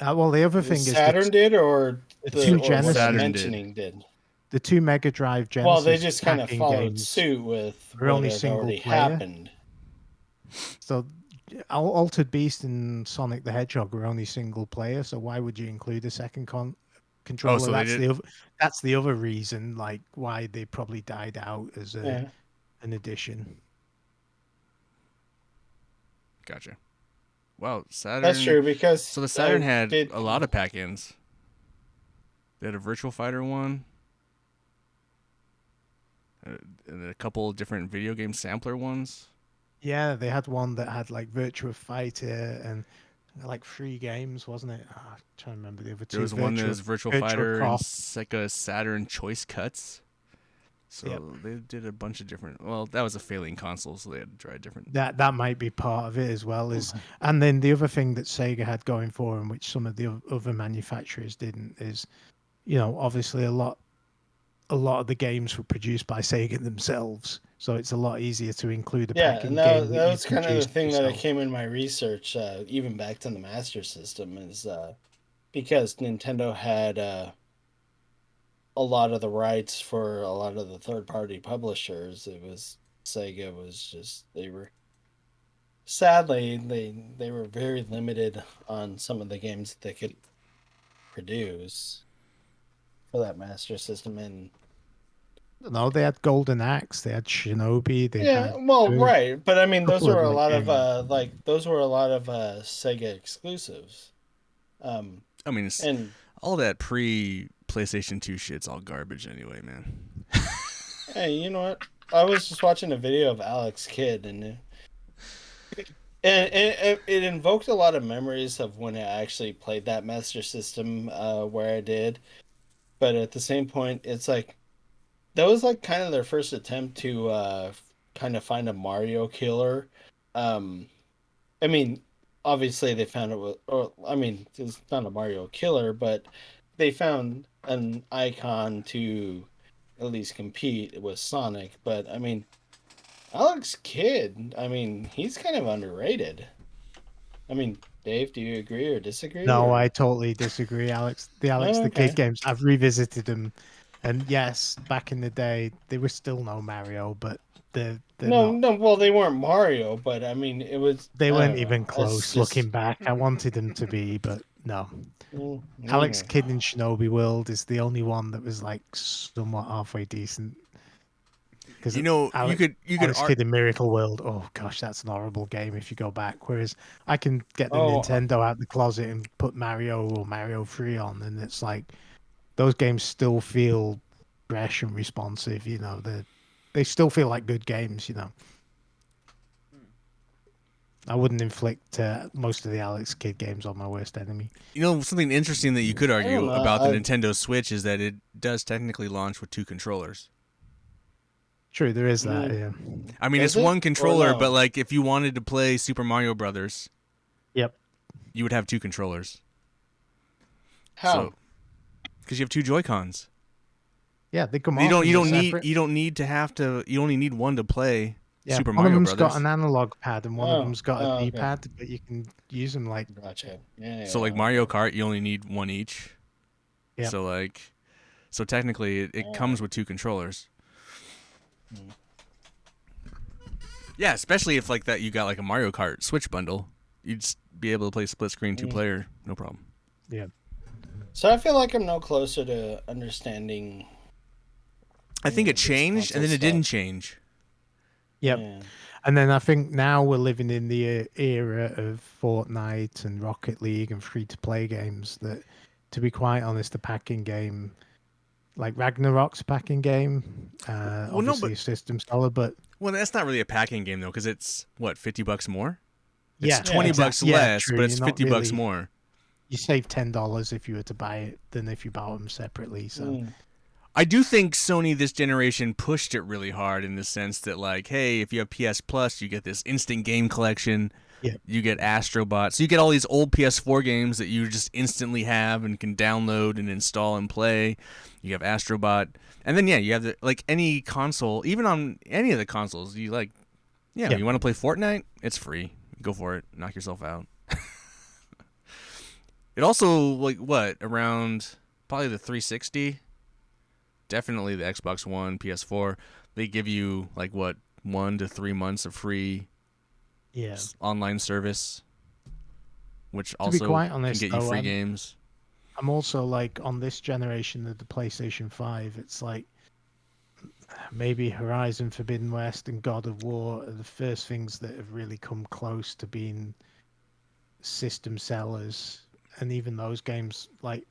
well, the other thing is Saturn did, or the the two or what I'm Saturn Genesis, did. mentioning did. the two Mega Drive Well, they Genesis just kind of packing followed games suit with were what only had single already player. happened. So Altered Beast and Sonic the Hedgehog were only single player. So why would you include a second controller? so they did. That's the other reason, like why they probably died out as Yeah, an addition. Gotcha. Wow, that's Saturn. true because So the Saturn I had did. a lot of pack-ins. They had a Virtual Fighter one, and a couple of different video game sampler ones. Yeah, they had one that had like Virtua Fighter and like 3 games, wasn't it? I'm trying to remember the other There two. was one that was Virtual Virtua Fighter and Cop. Sega Saturn Choice Cuts. Yep. So they did a bunch of different. Well, that was a failing console, so they had to try different. That might be part of it as well. And then the other thing that Sega had going for them, which some of the other manufacturers didn't, is obviously a lot of the games were produced by Sega themselves, so it's a lot easier to include a Yeah, and packing game that that you was kind of the produced thing that I yourself. came in my research, even back to the Master System, is because Nintendo had a lot of the rights for a lot of the third-party publishers. It was Sega was just they were sadly they were very limited on some of the games that they could produce for that Master System. And No, they had Golden Axe, they had Shinobi, they yeah, had well, a right, but I mean those couple of were a like lot of games. those were a lot of Sega exclusives. I mean, And all that pre-PlayStation 2 shit's all garbage anyway, man. hey, you know what? I was just watching a video of Alex Kidd, and it invoked a lot of memories of when I actually played that Master System, where I did. But at the same point, it's like that was like kind of their first attempt to kind of find a Mario killer. Um, I mean, obviously they found it was, or I mean, it's not a Mario killer, but they found an icon to at least compete with Sonic. But I mean, Alex Kidd, I mean, he's kind of underrated. I mean, Dave, do you agree or disagree? No, I Or totally disagree, Alex. The Alex oh, the Kid okay, games, I've revisited them, and yes, back in the day, they were still no Mario, but they're no, not. no, well, they weren't Mario, but I mean, it was They I weren't don't know. even It's close. just Looking back, I wanted them to be, but no. Alex okay. Kidd in Shinobi World is the only one that was like somewhat halfway decent. Because You know, you could Alex Kidd in Miracle World, oh gosh, that's an horrible game if you go back. Whereas I can get the Oh, Nintendo out the closet and put Mario or Mario 3 on, and it's like those games still feel fresh and responsive. They still feel like good games. I wouldn't inflict most of the Alex Kidd games on my worst enemy. You know, something interesting that you could I don't argue know. about the Nintendo Switch is that it does technically launch with 2 controllers. True, there is that. Mm. Yeah. I mean, Does it's it? one Or controller, no? but like if you wanted to play Super Mario Brothers, Yep. you would have 2 controllers. How? So, because you have 2 Joy-Cons. Yeah, they come You off. don't. and You they're don't need. separate. You don't need to have to. You only need one to play Yeah, Super one of Mario them's got Brothers. an analog pad and one of Oh, them's got a okay. D-pad, but you can use them like. Gotcha. Yeah. So like Mario Kart, you only need one each. Yep. So like, so technically, it comes with 2 controllers. Mm. Yeah, especially if like that you got like a Mario Kart Switch bundle, you'd just be able to play split screen 2-player, no problem. Yeah. So I feel like I'm no closer to understanding. I think it this changed and then console it didn't stuff. change. Yep. Yeah. And then I think now we're living in the era of Fortnite and Rocket League and free-to-play games that, to be quite honest, the packing game, like Ragnarok's packing game, no, obviously but- a system seller, but Well, that's not really a packing game though, because it's what, $50 more. It's yeah, $20 yeah, less, true, but it's you're not $50 really- more. You save $10 if you were to buy it than if you bought them separately. So Mm. I do think Sony this generation pushed it really hard in the sense that like, hey, if you have PS Plus, you get this instant game collection. Yeah. You get Astrobot. So you get all these old PS4 games that you just instantly have and can download and install and play. You have Astrobot. And then yeah, you have like any console, even on any of the consoles, you like Yeah. you want to play Fortnite? It's free. Go for it. Knock yourself out. It also like what, around probably the 360, definitely the Xbox One, PS4, they give you like what, 1 to 3 months of free yeah, online service, which be also quite can honest, get you though, free games. I'm also like on this generation of the PlayStation 5, it's like maybe Horizon Forbidden West and God of War are the first things that have really come close to being system sellers. And even those games, like,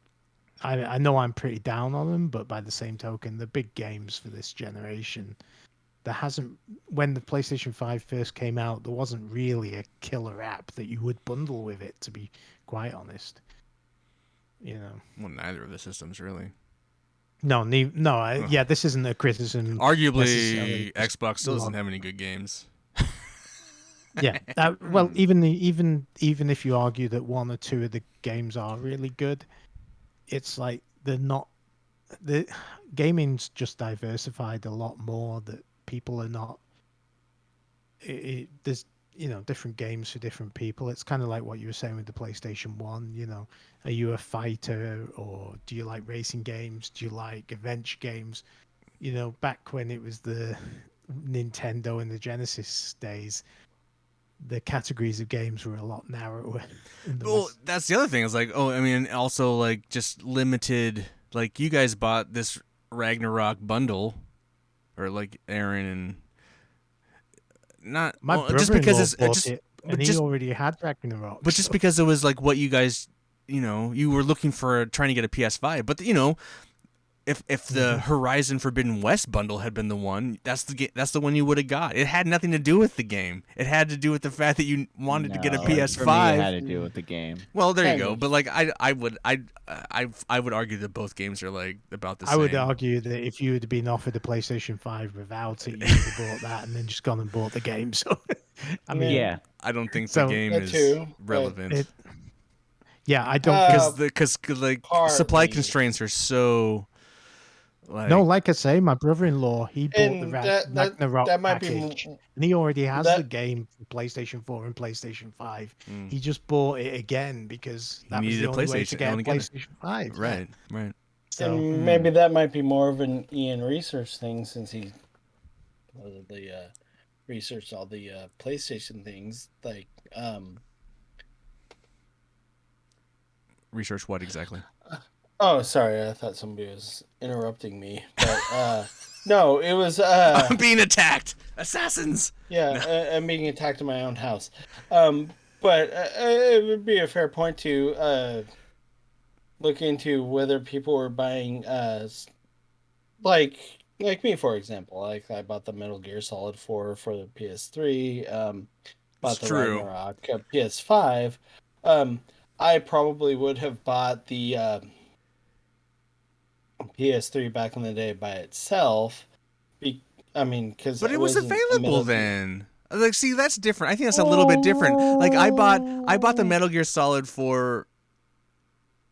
I know I'm pretty down on them, but by the same token, the big games for this generation, there hasn't, when the PlayStation 5 first came out, there wasn't really a killer app that you would bundle with it, to be quite honest. You know. Well, neither of the systems really. No, yeah, this isn't a criticism. Arguably, necessarily, just Xbox still a doesn't lot. have any good games. Yeah, well, even if you argue that 1 or 2 of the games are really good, it's like they're not. The gaming's just diversified a lot more. That people are not. There's different games for different people. It's kind of like what you were saying with the PlayStation 1. Are you a fighter or do you like racing games? Do you like adventure games? Back when it was the Nintendo and the Genesis days, the categories of games were a lot narrower. Well, that's the other thing. Is like, I mean, also like just limited. Like you guys bought this Ragnarok bundle, or like Aaron and not my well, brother just because it's bought just, it, but and he just already had Ragnarok. but just so- because it was like what you guys, you were looking for trying to get a PS5, but if the Horizon Forbidden West bundle had been the one, that's the one you would have got. It had nothing to do with the game. It had to do with the fact that you wanted to get a No, PS5. For me, it had to do with the game. Well, there you Kind go. of. But like I would argue that both games are like about the same. I would argue that if you had been offered a PlayStation 5 without it, you would have bought that and then just gone and bought the game. So, I mean, Yeah. I don't think So- the game That is too, but relevant yeah, I don't. because like supply partly. constraints are so like No, like I say, my brother-in-law, he bought the And Ragnarok that might be package, and he already has that- the game for PlayStation 4 and PlayStation 5. Mm. He just bought it again because that was needed the a only way PlayStation, to get a only get it. PlayStation 5. yeah. right. So, and maybe that might be more of an Ian research thing since he researched all the PlayStation things. Like, Research what exactly? oh, sorry, I thought somebody was interrupting me, but no, it was I'm being attacked. Assassins. yeah, I'm being attacked in my own house. But it would be a fair point to look into whether people were buying like me, for example. Like I bought the Metal Gear Solid 4 for the PS3. bought the true. Ragnarok PS5, I probably would have bought the PS3 back in the day by itself. Because But it it was wasn't a available Metal Gear. then. Like, see, that's different. I think that's a little bit different. Like, I bought the Metal Gear Solid for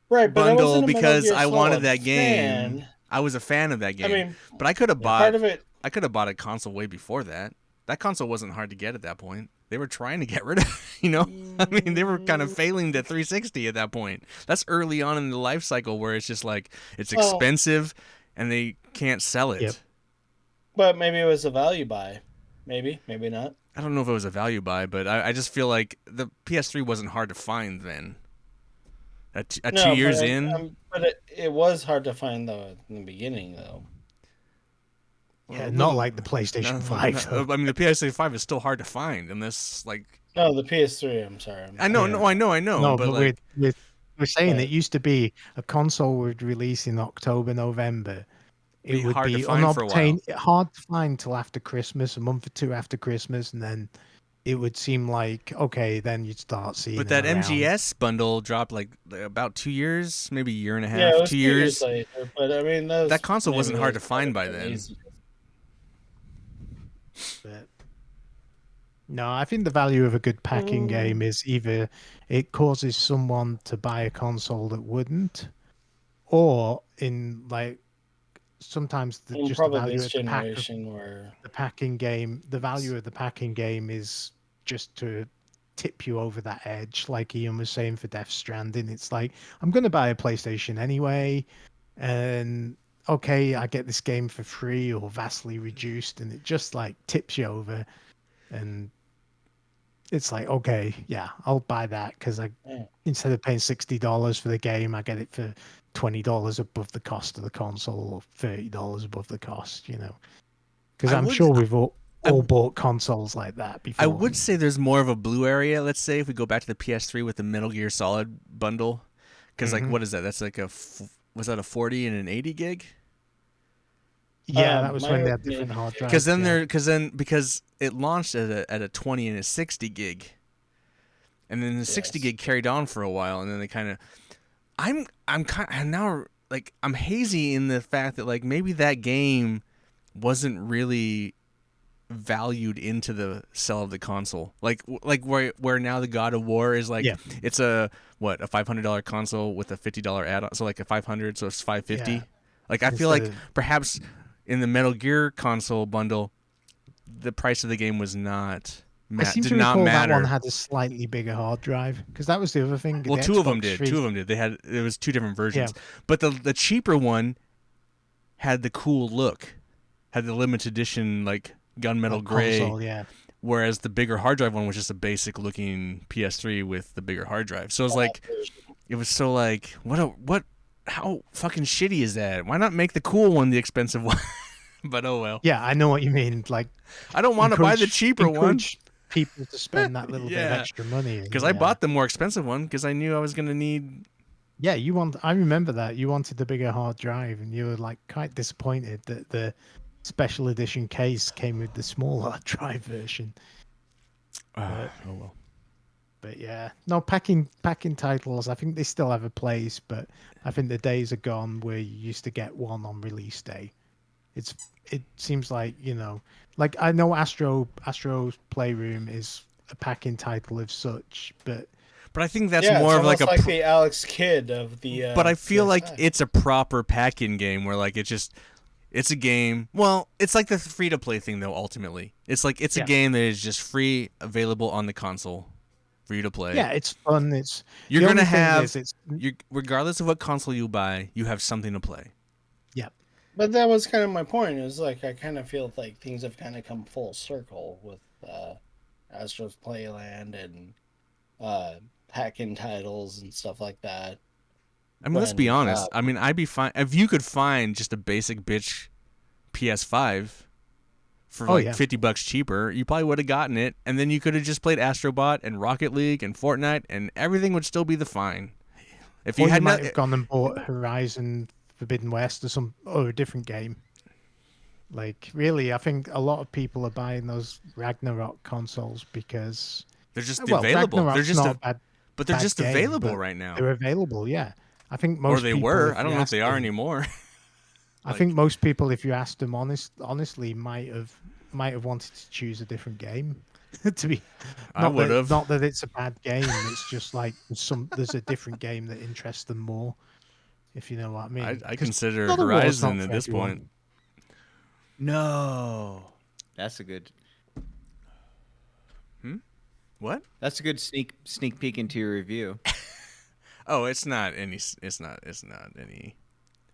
Right, but I bundle wasn't a Metal because Gear I wanted Solid that game. fan. I was a fan of that I game. mean, But I could have part of it. I could have bought a console way before that. That console wasn't hard to get at that point. They were trying to get rid of, I mean, they were kind of failing the 360 at that point. That's early on in the life cycle where it's just like it's Well, expensive and they can't sell it. Yep. but maybe it was a value buy. Maybe not. I don't know if it was a value buy, but I just feel like the PS3 wasn't hard to find then. At 2 years in, but it was hard to find though in the beginning though. Yeah, not like the PlayStation 5. No, I mean, the PS3 5 is still hard to find, and this like No, the PS3. I'm sorry. I know, Yeah. I know, No, but but like we're saying Right. it used to be a console would release in October, November. It Be would hard to be find for a while. hard to find till after Christmas, a month or two after Christmas, and then it would seem like okay, then you'd start seeing. but them that around. MGS bundle dropped like about 2 years, maybe a year and a half, Yeah, it was 2 2 years years. later. But I mean, That console wasn't maybe hard to those find by were then. easy. But no, I think the value of a good packing game is either it causes someone to buy a console that wouldn't, or in like sometimes And just the probably value this of the generation where the packing game, the value of the packing game is just to tip you over that edge, like Ian was saying for Death Stranding. It's like I'm going to buy a PlayStation anyway, and okay, I get this game for free or vastly reduced, and it just like tips you over, and it's like okay, yeah, I'll buy that because Yeah. instead of paying $60 for the game, I get it for $20 above the cost of the console or $30 above the cost, because I I'm would- sure we've all I- bought consoles like that before. I would say there's more of a blue area. Let's say if we go back to the PS3 with the Metal Gear Solid bundle, because like Mhm. what is that? That's like was that a 40 and an 80 gig? Yeah, that was my when they had opinion- different hard drives. Because it launched at a 20 and a 60 gig, and then the 60 Yes. gig carried on for a while, and then they kind of, I'm kind of now like I'm hazy in the fact that like maybe that game wasn't really valued into the sell of the console, like where now the God of War is like Yeah. it's a $500 console with a $50 add-on, so like a 500, so it's 550. Yeah. Like I feel like Instead of- perhaps in the Metal Gear console bundle, the price of the game was not I seem did to not recall matter. that one had a slightly bigger hard drive because that was the other thing. Well, the two of them Xbox did. 3 Two of them did. It was two different versions. Yeah. But the cheaper one had the cool look, had the limited edition like gunmetal gray. console, yeah. Whereas the bigger hard drive one was just a basic looking PS3 with the bigger hard drive. So it was like, it was so like, how fucking shitty is that? Why not make the cool one the expensive one? But oh well. Yeah, I know what you mean. Like, I don't want to buy the encourage- cheaper one encourage people to spend that little bit of Yeah. extra money because I bought the more expensive one because I knew I was gonna need. Yeah, I remember that you wanted the bigger hard drive, and you were like quite disappointed that the special edition case came with the small hard drive version. Oh well. But yeah, no packing titles. I think they still have a place, but I think the days are gone where you used to get one on release day. It seems like like I know Astro's Playroom is a packing title of such, but But I think that's yeah, more it's of like almost the Alex Kidd of the. But I feel like PS5. it's a proper pack-in game where like it's a game. Well, it's like the free-to-play thing though. Ultimately, it's like it's a Yeah. game that is just free, available on the console, for you to play. yeah, it's fun. It's You're the gonna only thing have is it's regardless of what console you buy, you have something to play. But that was kind of my point. It was like I kind of feel like things have kind of come full circle with Astro's Playland and pack-in titles and stuff like that. I mean, let's be When, honest. I mean, I'd be fine if you could find just a basic bitch PS5 for Oh, like yeah. $50 cheaper. You probably would have gotten it, and then you could have just played Astrobot and Rocket League and Fortnite, and everything would still be the fine. If or you you had might not, have gone and bought Horizon Forbidden West or a different game. Like really, I think a lot of people are buying those Ragnarok consoles because They're just Well, available. They're Ragnarok's just not a bad, but they're bad just game, available but right now. they're available, yeah. I think Or most they people, were. if I don't you know if asked they are them, anymore. I think most people, if you asked them honestly, might have wanted to choose a different game. To be I would have. not that it's a bad game. It's just like there's a different game that interests them more. If you know what I mean. I 'Cause consider God of War's not Horizon at for this everyone. point. No, that's a good. What? That's a good sneak peek into your review. Oh, it's not any. It's not any.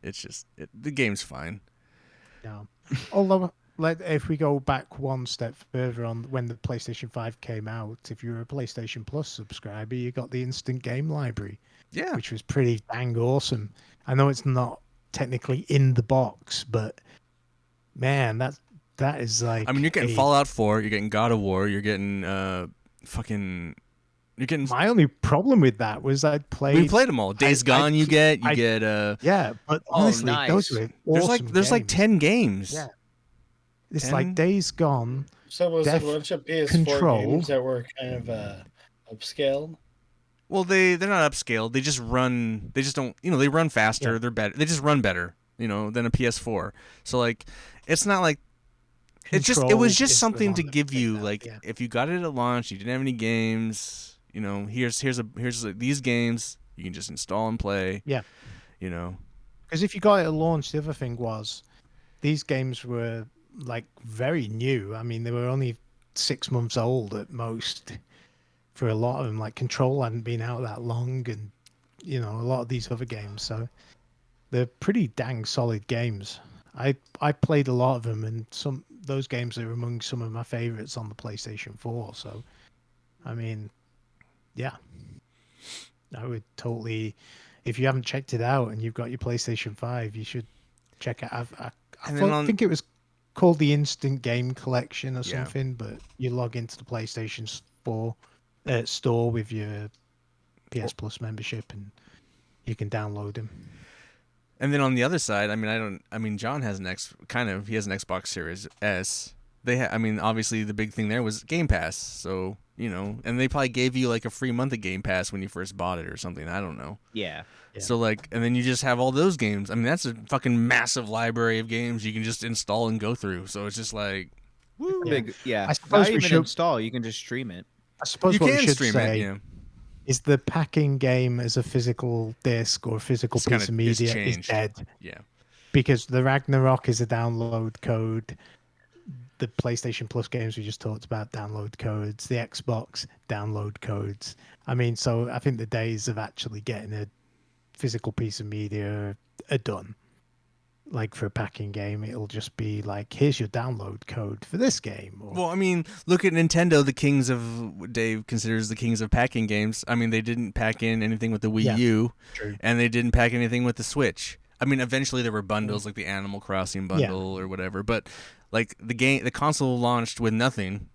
It's just the game's fine. No. Although, if we go back one step further on when the PlayStation 5 came out, if you were a PlayStation Plus subscriber, you got the instant game library, Yeah. which was pretty dang awesome. I know it's not technically in the box, but man, that is like I mean, you're getting Fallout 4. You're getting God of War. You're getting fucking. You're getting. My only problem with that was I'd played. We played them all. Days Gone. You get. Yeah, but Oh, honestly, those nice. were awesome. There's like games. 10 games. Yeah. It's 10? like Days Gone. So was Death it a bunch of PS4 Control. games that were kind of upscaled? Well, they're not upscaled. They just run. They just don't. They run faster. Yeah. They're better. They just run better. Than a PS4. So like, it's not like. It Control was is just the something one to that give did you that, like yeah. if you got it at launch, you didn't have any games. Here's these games you can just install and play. Yeah. Because if you got it at launch, the other thing was these games were like very new. I mean, they were only 6 months old at most for a lot of them. Like Control hadn't been out that long, and a lot of these other games. So they're pretty dang solid games. I played a lot of them, and those games are among some of my favorites on the PlayStation 4. So, I mean, yeah, I would totally. If you haven't checked it out and you've got your PlayStation 5, you should check it out. I think it was called the Instant Game Collection or something, but you log into the PlayStation 4 store with your PS Plus membership and you can download them. And then on the other side, John has he has an Xbox Series S. Obviously the big thing there was Game Pass. So, and they probably gave you like a free month of Game Pass when you first bought it or something. I don't know. Yeah. So like, and then you just have all those games. I mean, that's a fucking massive library of games you can just install and go through. So it's just like, woo. Big, yeah. I suppose Not we even should- install. You can just stream it. I suppose You what we can should stream say it, yeah. is the packing game as a physical disc or a physical piece of media is changed. dead. Yeah. Because the Ragnarok is a download code. The PlayStation Plus games we just talked about, download codes. The Xbox, download codes. I mean, so I think the days of actually getting a physical piece of media are done. Like for a packing game, it'll just be like, here's your download code for this game. Or, Well, I mean, look at Nintendo, Dave considers the kings of packing games. I mean, they didn't pack in anything with the Wii U, true. and they didn't pack anything with the Switch. I mean, eventually there were bundles like the Animal Crossing bundle or whatever, but like the console launched with nothing.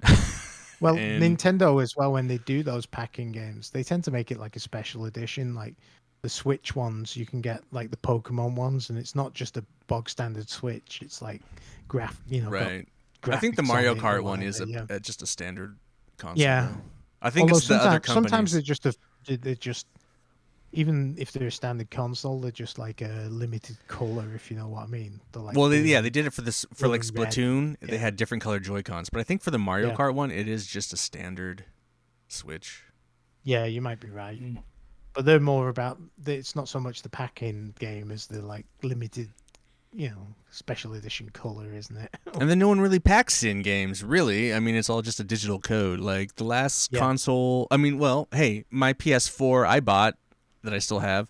Well, And- Nintendo as well, when they do those packing games, they tend to make it like a special edition. Like the Switch ones, you can get like the Pokemon ones, and it's not just a bog standard Switch. It's like got Right. I think the graphics Mario on it or Kart one is whatever, just a standard console. Yeah. though. I think Although it's the other companies. sometimes they're just even if they're a standard console, they're just like a limited color, if you know what I mean. They're like Well, they blue. did it for this for like blue and red. Splatoon. They Yeah. had different colored Joy Cons, but I think for the Mario Yeah. Kart one, it is just a standard Switch. Yeah, you might be right. But they're more about it's not so much the packing game as the like limited, special edition color, isn't it? And then no one really packs in games, really. I mean, it's all just a digital code. Like the last console. I mean, well, hey, my PS4 I bought that I still have.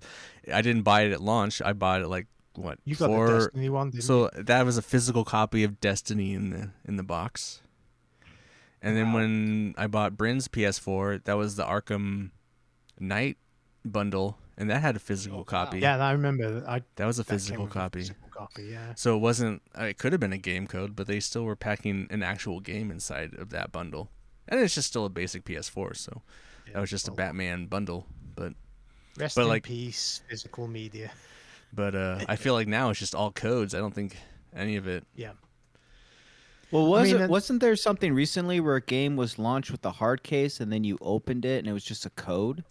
I didn't buy it at launch. I bought it like what? You got the Destiny one, didn't So you? that was a physical copy of Destiny in the box. And then when I bought Bryn's PS4, that was the Arkham Knight bundle, and that had a physical copy. Yeah, I remember. That was a that came physical with a copy. physical copy, yeah. So it wasn't. It could have been a game code, but they still were packing an actual game inside of that bundle, and it's just still a basic PS4. So that was just a Batman bundle. But Rest but in like- peace, physical media. I feel like now it's just all codes. I don't think any of it. Yeah. Well, I mean, wasn't there something recently where a game was launched with a hard case and then you opened it and it was just a code?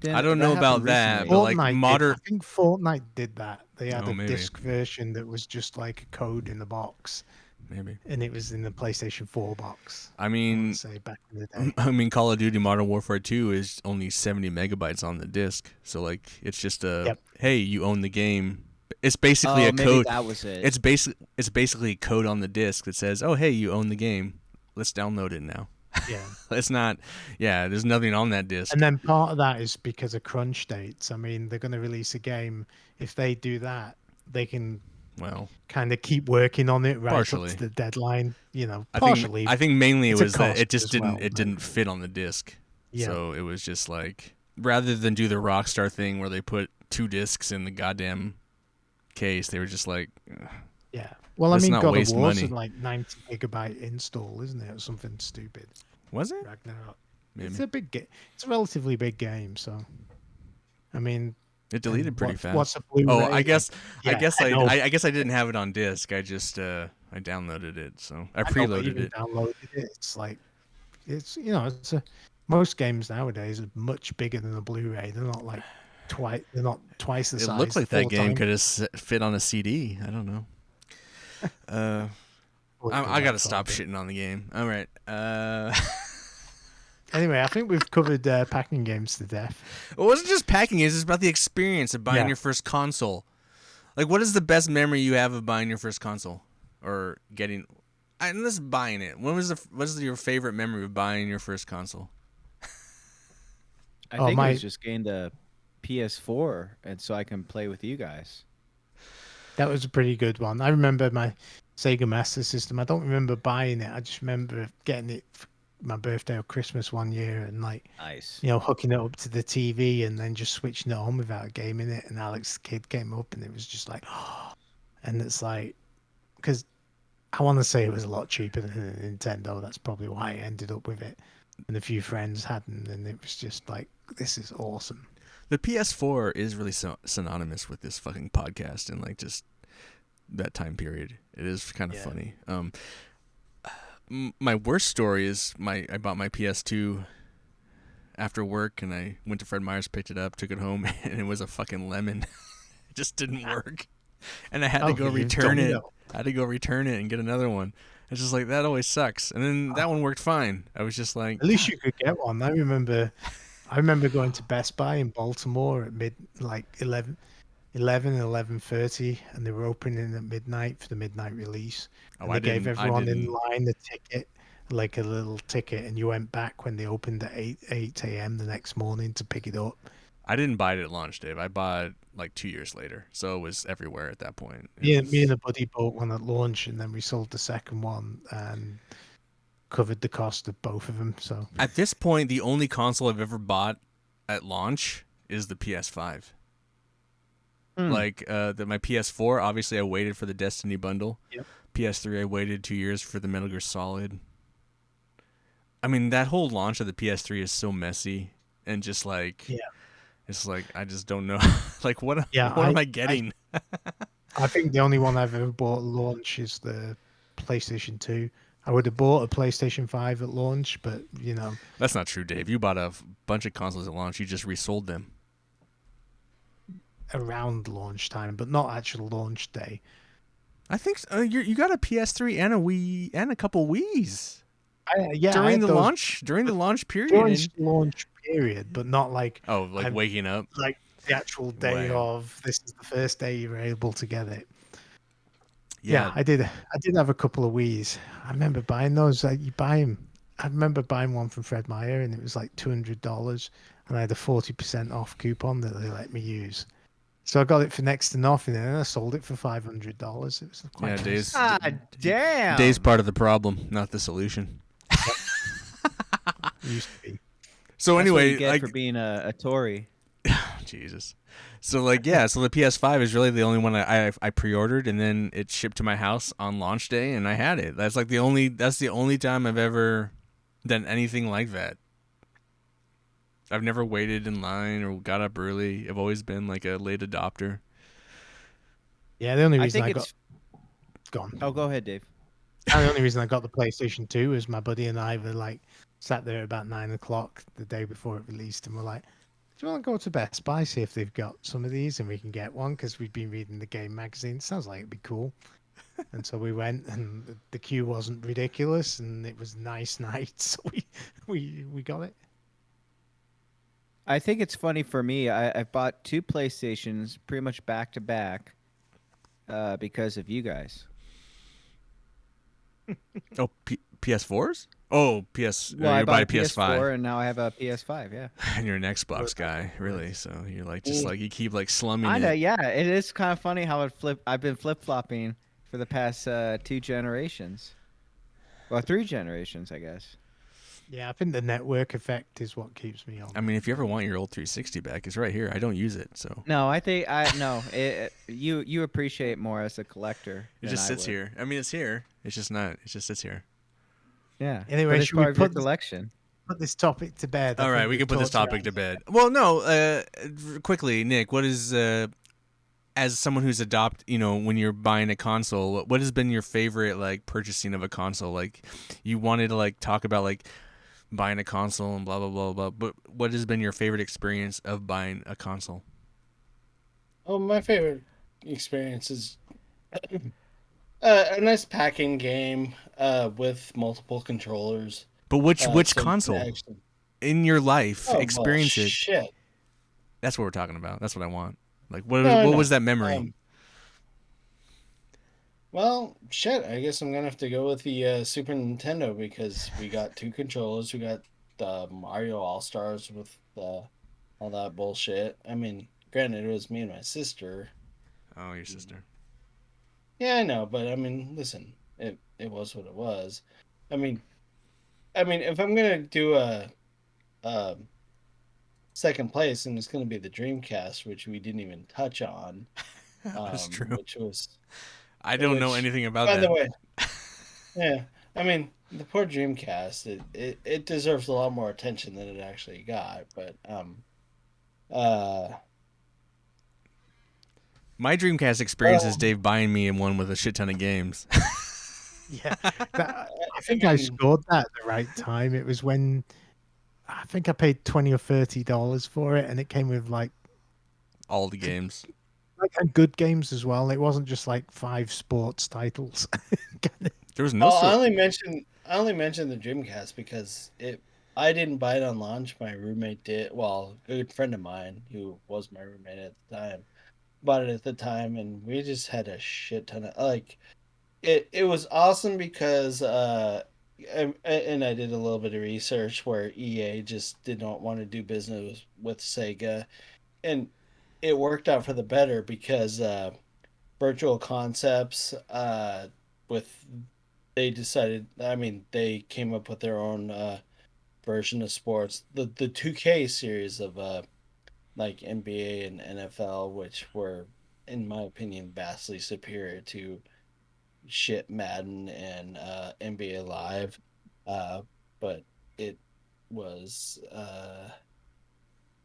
I don't That know happened about that, recently. but like Fortnite did. modern. I think Fortnite did that. They had Oh, a maybe. disc version that was just like a code in the box, Maybe. and it was in the PlayStation 4 box. I I want mean, to say back in the day. I mean, Call of Duty Modern Warfare 2 is only 70 megabytes on the disc, so like it's just a Yep. hey, you own the game. It's basically Oh, a maybe code. that was it. It's basically code on the disc that says, "Oh, hey, you own the game. Let's download it now." Yeah. It's not. Yeah, there's nothing on that disc. And then part of that is because of crunch dates. I mean, they're going to release a game. If they do that, they can Well, kind of keep working on it right Partially. up to the deadline. You know, I partially. think mainly it it's a was that it cost just as didn't well, it but- didn't fit on the disc. Yeah. So it was just like rather than do the Rockstar thing where they put 2 discs in the goddamn case, they were just like, "Ugh." Yeah. Well, Let's I mean, not God of waste War's money. like 90 gigabyte install, isn't it, or something stupid? Was it? Ragnarok. Maybe. It's a big game. It's a relatively big game, so. I mean, It deleted and pretty what- fast. What's a Blu-ray? Oh, I guess Yeah, I know. I guess I didn't have it on disc. I just I downloaded it, so I I know, but preloaded even it. downloaded it. It's like, it's most games nowadays are much bigger than a Blu-ray. They're not like twice. They're not twice the It size. looks like they're that game 4 could have fit on a CD. I don't know. times I gotta laptop, stop but- shitting on the game. All right. Anyway, I think we've covered packing games to death. It wasn't just packing games. It's about the experience of buying Yeah. your first console. Like, what is the best memory you have of buying your first console or getting? And this buying it. What's your favorite memory of buying your first console? I Oh, think my- I was just gained a PS4, and so I can play with you guys. That was a pretty good one. I remember my Sega Master System. I don't remember buying it. I just remember getting it for my birthday or Christmas one year and like, Nice. hooking it up to the TV and then just switching it on without a game in it. And Alex the kid came up and it was just like, and it's like, because I want to say it was a lot cheaper than a Nintendo. That's probably why I ended up with it. And a few friends hadn't, and it was just like, this is awesome. The PS4 is really synonymous with this fucking podcast and like just that time period. It is kind of Yeah. funny. My worst story is I bought my PS2 after work and I went to Fred Meyer's, picked it up, took it home, and it was a fucking lemon. It just didn't work, and I had to go you return it. Domino. I had to go return it and get another one. It's just like that always sucks. And then that one worked fine. I was just like, At least you could get one. I remember going to Best Buy in Baltimore at 11:30, and they were opening at midnight for the midnight release. Oh, And I they gave didn't- I everyone in didn't- line a ticket, like a little ticket, and you went back when they opened at 8 a.m. the next morning to pick it up. I didn't buy it at launch, Dave. I bought it like 2 years later, so it was everywhere at that point. Me and a buddy bought one at launch, and then we sold the second one and covered the cost of both of them. So At this point, the only console I've ever bought at launch is the PS5. Like my PS4, obviously I waited for the Destiny bundle. Yep. PS3, I waited 2 years for the Metal Gear Solid. I mean, that whole launch of the PS3 is so messy and just like, Yeah. it's like I just don't know, like what Yeah, what am I getting? I think the only one I've ever bought at launch is the PlayStation 2. I would have bought a PlayStation 5 at launch, but That's not true, Dave. You bought a bunch of consoles at launch. You just resold them. around launch time, but not actual launch day. I think you got a PS3 and a Wii and a couple Wiis I during had the those launch period. during launch period, but not like Oh, like I'm- waking up. like the actual day Right. of this is the first day you were able to get it. Yeah, Yeah, I did have a couple of Wii's. I remember buying those. You buy them. I remember buying one from Fred Meyer, and it was like $200, and I had a 40% off coupon that they let me use. So I got it for next to nothing, and then I sold it for $500. It was quite Yeah, nice. Dave's God damn. Dave's part of the problem, not the solution. It used to be. So That's what anyway, you get like for being a Tory. Jesus. So like yeah, so the PS5 is really the only one I pre-ordered, and then it shipped to my house on launch day, and I had it. That's the only time I've ever done anything like that. I've never waited in line or got up early. I've always been like a late adopter. Yeah, the only I reason think I it's. got gone. Oh, go ahead, Dave. And the only reason I got the PlayStation 2 is my buddy and I were like sat there about 9 o'clock the day before it released, and we're like, "Do you want to go to Best Buy, see if they've got some of these, and we can get one?" Because we'd been reading the game magazine. Sounds like it'd be cool. And so we went, and the queue wasn't ridiculous, and it was a nice night, so we got it. I think it's funny for me. I've bought 2 PlayStations pretty much back to back because of you guys. Oh, PS4s? Oh, Well, I you're bought buying a PS5. PS4 and now I have a PS5. Yeah. And you're an Xbox guy, really. So you're like, just like, you keep like slumming Kinda, it. yeah. It is kind of funny how I've been flip flopping for the past 2 generations, well, 3 generations, I guess. Yeah, I think the network effect is what keeps me on. I mean, if you ever want your old 360 back, it's right here. I don't use it, so No, I think no. You appreciate it more as a collector. it than just I sits would. here. I mean, it's here. It's just not. It just sits here. Yeah. Anyway, but it's should we part of your put this, collection. put this topic to bed? I All right, think we we've can put this talked topic to around bed. Well, no, quickly, Nick. What is as someone who's when you're buying a console, what has been your favorite like purchasing of a console? Like, you wanted to like talk about like buying a console and blah blah blah blah. But what has been your favorite experience of buying a console? Oh, my favorite experience is a nice packing game with multiple controllers. But which So you can console actually. in your life Oh well, experience it? shit. That's what we're talking about. That's what I want. Like, what No, what no. was that memory? Well, shit. I guess I'm gonna have to go with the Super Nintendo because we got 2 controllers. We got the Mario All Stars with all that bullshit. I mean, granted, it was me and my sister. Oh, your sister. Yeah, I know, but I mean, listen, it was what it was. I mean, if I'm gonna do a second place, and it's gonna be the Dreamcast, which we didn't even touch on, That's true. which was I don't know which. anything about By the that. way, yeah, I mean, the poor Dreamcast, it deserves a lot more attention than it actually got. But uh, My Dreamcast experience is Dave buying me one with a shit ton of games. Yeah, I I think I mean, scored that at the right time. It was when I think I paid $20 or $30 for it, and it came with All the games. and good games as well. It wasn't just like 5 sports titles. There was no well, sort. I only mentioned the Dreamcast because I didn't buy it on launch. My roommate did. Well, a good friend of mine who was my roommate at the time bought it at the time, and we just had a shit ton of like. It was awesome because and I did a little bit of research where EA just did not want to do business with Sega, and it worked out for the better because Virtual Concepts with they decided. I mean, they came up with their own version of sports, the 2K series of like NBA and NFL, which were, in my opinion, vastly superior to shit Madden and NBA Live. But it was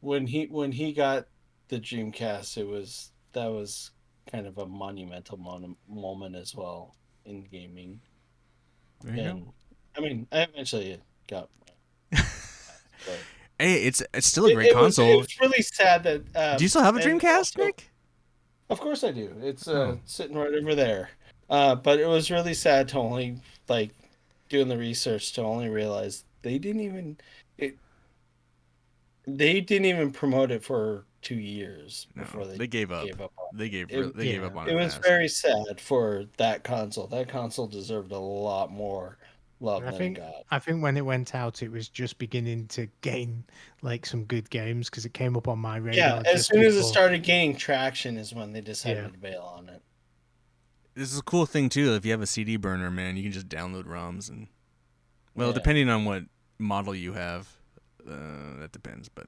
when he got the Dreamcast, that was kind of a monumental moment as well in gaming. There you go. And I mean, I eventually got but Hey, it's still a great it console. was really sad that Do you still have a and Dreamcast, also, Nick? of course I do. It's Oh. sitting right over there. But it was really sad to only like doing the research to only realize it they didn't even promote it for 2 years No, before they they gave up. gave up on They it. gave It they gave Yeah, up on it it was fast. very sad for that console. That console deserved a lot more love I than it think got. I think when it went out, it was just beginning to gain like some good games because it came up on my Yeah, radar as just soon as it before. started gaining traction is when they Yeah, decided to bail on it. This is a cool thing too. If you have a CD burner, man, you can just download ROMs and well, Yeah. depending on what model you have, that depends. But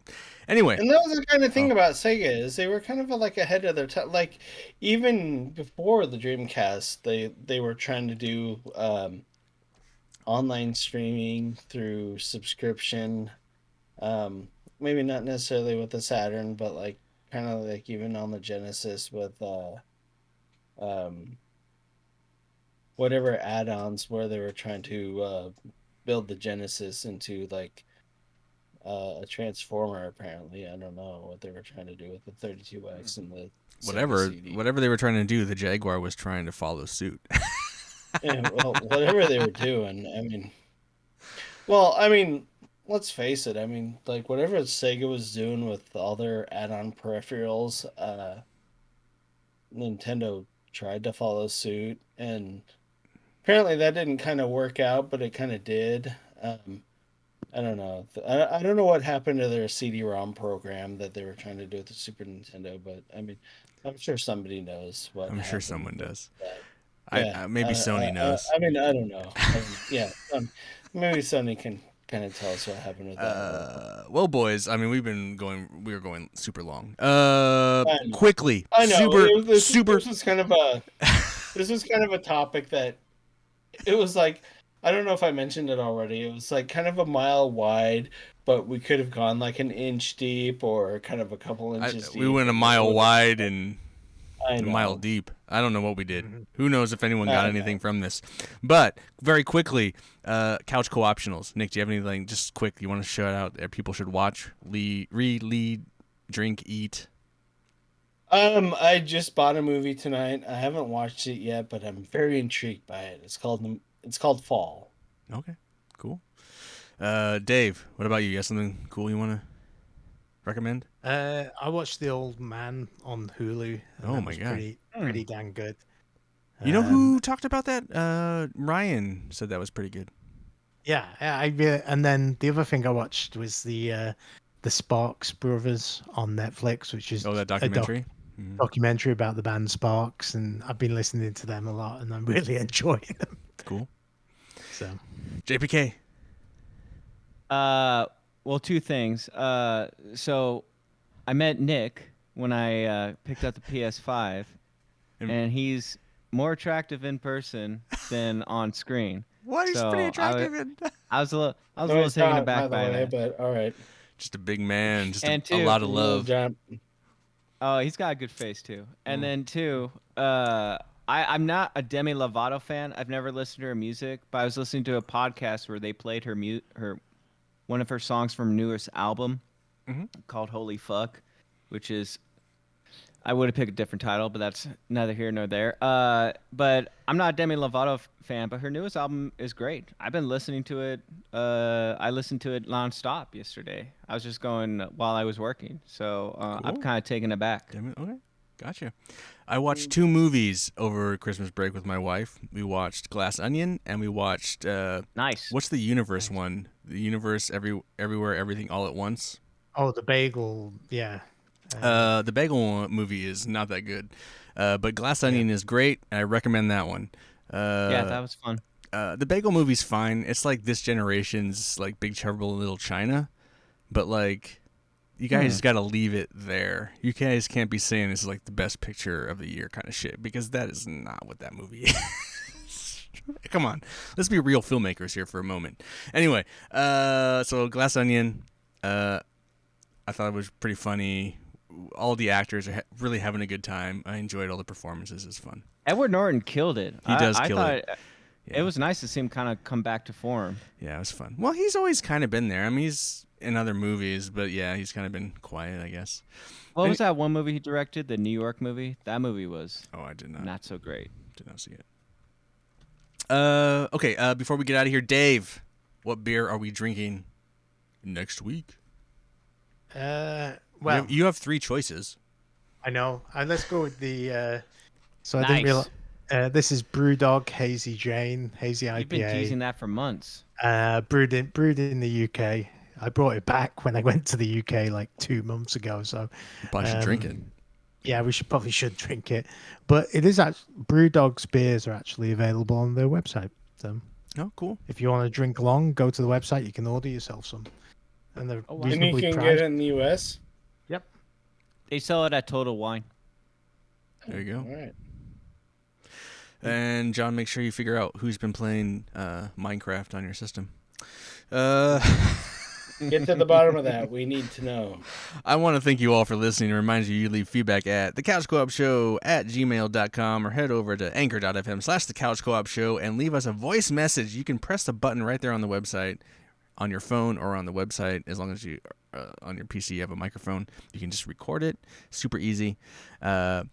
anyway, And that was the kind of thing oh, about Sega is they were kind of like ahead of their time. Like even before the Dreamcast, they were trying to do online streaming through subscription. Um, Maybe not necessarily with the Saturn, but like kind of like even on the Genesis with um, whatever add-ons where they were trying to build the Genesis into like a transformer. Apparently, I don't know what they were trying to do with the 32X and the Sega CD. Whatever they were trying to do, the Jaguar was trying to follow suit. Yeah, well, whatever they were doing, I mean, let's face it. I mean, like whatever Sega was doing with all their add-on peripherals, Nintendo tried to follow suit, and apparently that didn't kind of work out, but it kind of did. I don't know. I don't know what happened to their CD-ROM program that they were trying to do with the Super Nintendo, but I mean, I'm sure somebody knows what I'm sure happened someone with does. that. Yeah, Maybe Sony knows. I mean, I don't know. Yeah, maybe Sony can kind of tell us what happened with that. Well, boys, I mean, we were going super long. I know. Quickly, I know. This was kind of a topic that it was like, I don't know if I mentioned it already. It was like kind of a mile wide, but we could have gone like an inch deep or kind of a couple inches deep. We went a mile wide and a know. mile deep. I don't know what we did. Mhm. Who knows if anyone got anything from this? But very quickly, couch co-optionals. Nick, do you have anything just quick you want to shout out that people should watch, read, drink, eat? I just bought a movie tonight. I haven't watched it yet, but I'm very intrigued by it. It's called Fall. Okay, cool. Dave, what about you? You got something cool you want to recommend? I watched The Old Man on Hulu. And that my was God. pretty dang good. You know who talked about that? Ryan said that was pretty good. Yeah, and then the other thing I watched was the Sparks Brothers on Netflix, which is that documentary. documentary about the band Sparks, and I've been listening to them a lot, and I'm really enjoying them. Cool. So, JPK. Well, two things. So I met Nick when I picked up the PS5, and he's more attractive in person than on screen. What? He's pretty attractive. I was a little taken aback by that. But all right. Just a big man, just And a two, lot of love. Oh, he's got a good face too. And then two, I'm not a Demi Lovato fan. I've never listened to her music, but I was listening to a podcast where they played one of her songs from her newest album called Holy Fuck, which is, I would have picked a different title, but that's neither here nor there. But I'm not a Demi Lovato fan, but her newest album is great. I've been listening to it. I listened to it nonstop yesterday. I was just going while I was working. So I'm kind of taken aback. Okay, gotcha. I watched 2 movies over Christmas break with my wife. We watched Glass Onion, and we watched Nice. What's the Universe one? The Universe Everywhere Everything All at Once. Oh, the bagel, yeah. The bagel movie is not that good, but Glass Onion is great. I recommend that one. Yeah, that was fun. The bagel movie's fine. It's like this generation's like Big Trouble in Little China, but like you guys got to leave it there. You guys can't be saying this is like the best picture of the year kind of shit, because that is not what that movie is. Come on, let's be real filmmakers here for a moment. Anyway, so Glass Onion, I thought it was pretty funny. All the actors are really having a good time. I enjoyed all the performances. It's fun. Edward Norton killed it. He does kill it. Yeah. It was nice to see him kind of come back to form. Yeah, it was fun. Well, he's always kind of been there. I mean, he's in other movies, but yeah, he's kind of been quiet, I guess. What was that one movie he directed? The New York movie? That movie was I did not. Not so great. Did not see it. Okay, before we get out of here, Dave, what beer are we drinking next week? Well, you have 3 choices. I know. Let's go with the. So I Nice. didn't realize. This is Brewdog Hazy Jane, hazy IPA. You've been teasing that for months. Brewed in the UK. I brought it back when I went to the UK like 2 months ago. So Probably should drink it. Yeah, we probably should drink it. But it is actually Brewdog's beers are actually available on their website. So Oh, cool. if you want to drink along, go to the website. You can order yourself some, and they're wow. And you reasonably can priced. get it in the U.S. Yep. They sell it at Total Wine. There you go. All right. And John, make sure you figure out who's been playing Minecraft on your system. Get to the bottom of that. We need to know. I want to thank you all for listening and remind you leave feedback at thecouchcoopshow@gmail.com or head over to anchor.fm/thecouchcoopshow and leave us a voice message. You can press the button right there on the website, on your phone or on the website, as long as you on your PC you have a microphone. You can just record it. Super easy. And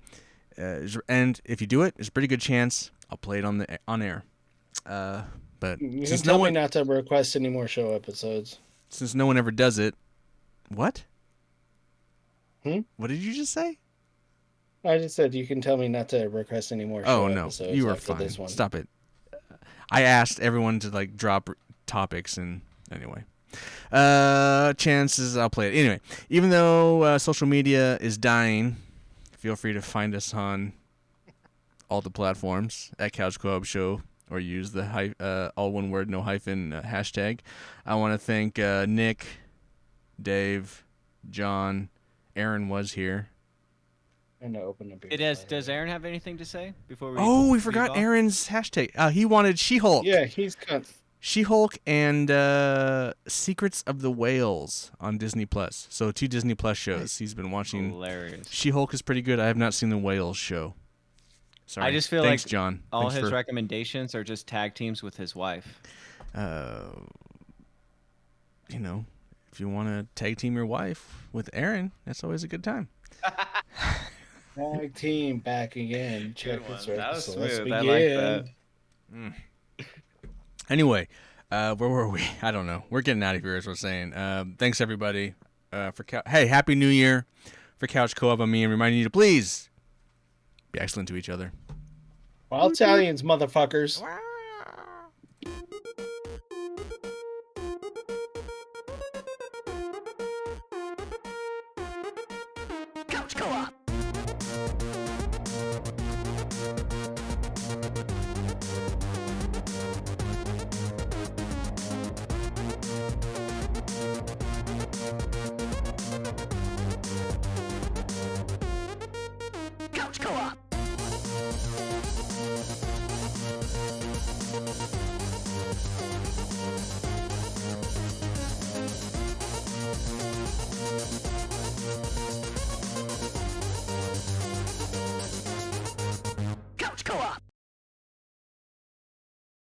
if you do it, there's a pretty good chance I'll play it on air. But You can since tell me not to request any more show episodes. Since no one ever does it, what? Hmm? What did you just say? I just said you can tell me not to request any more show episodes. Oh no, you were after fine. This one. Stop it. I asked everyone to like drop topics, and anyway, chances I'll play it anyway. Even though social media is dying, feel free to find us on all the platforms at Couch Co-op Show, or use the all one word, no hyphen hashtag. I want to thank Nick, Dave, John, Aaron was here. And to open up. Does Aaron have anything to say before we? Oh, we leave forgot off? Aaron's hashtag. He wanted She-Hulk. Yeah, he's got. She-Hulk and Secrets of the Whales on Disney Plus. So 2 Disney Plus shows he's been watching. Hilarious. She-Hulk is pretty good. I have not seen the Whales show. Sorry. I just feel Thanks, like John. all Thanks his for, recommendations are just tag teams with his wife. you know, if you want to tag team your wife with Aaron, that's always a good time. Tag team back again. Check one. this That was Let's smooth. begin. I like that. Anyway, where were we? I don't know. We're getting out of here, as we're saying. Thanks, everybody. Hey, Happy New Year for Couch Co-op on me, and reminding you to please be excellent to each other. Well, Italians, motherfuckers. Wow.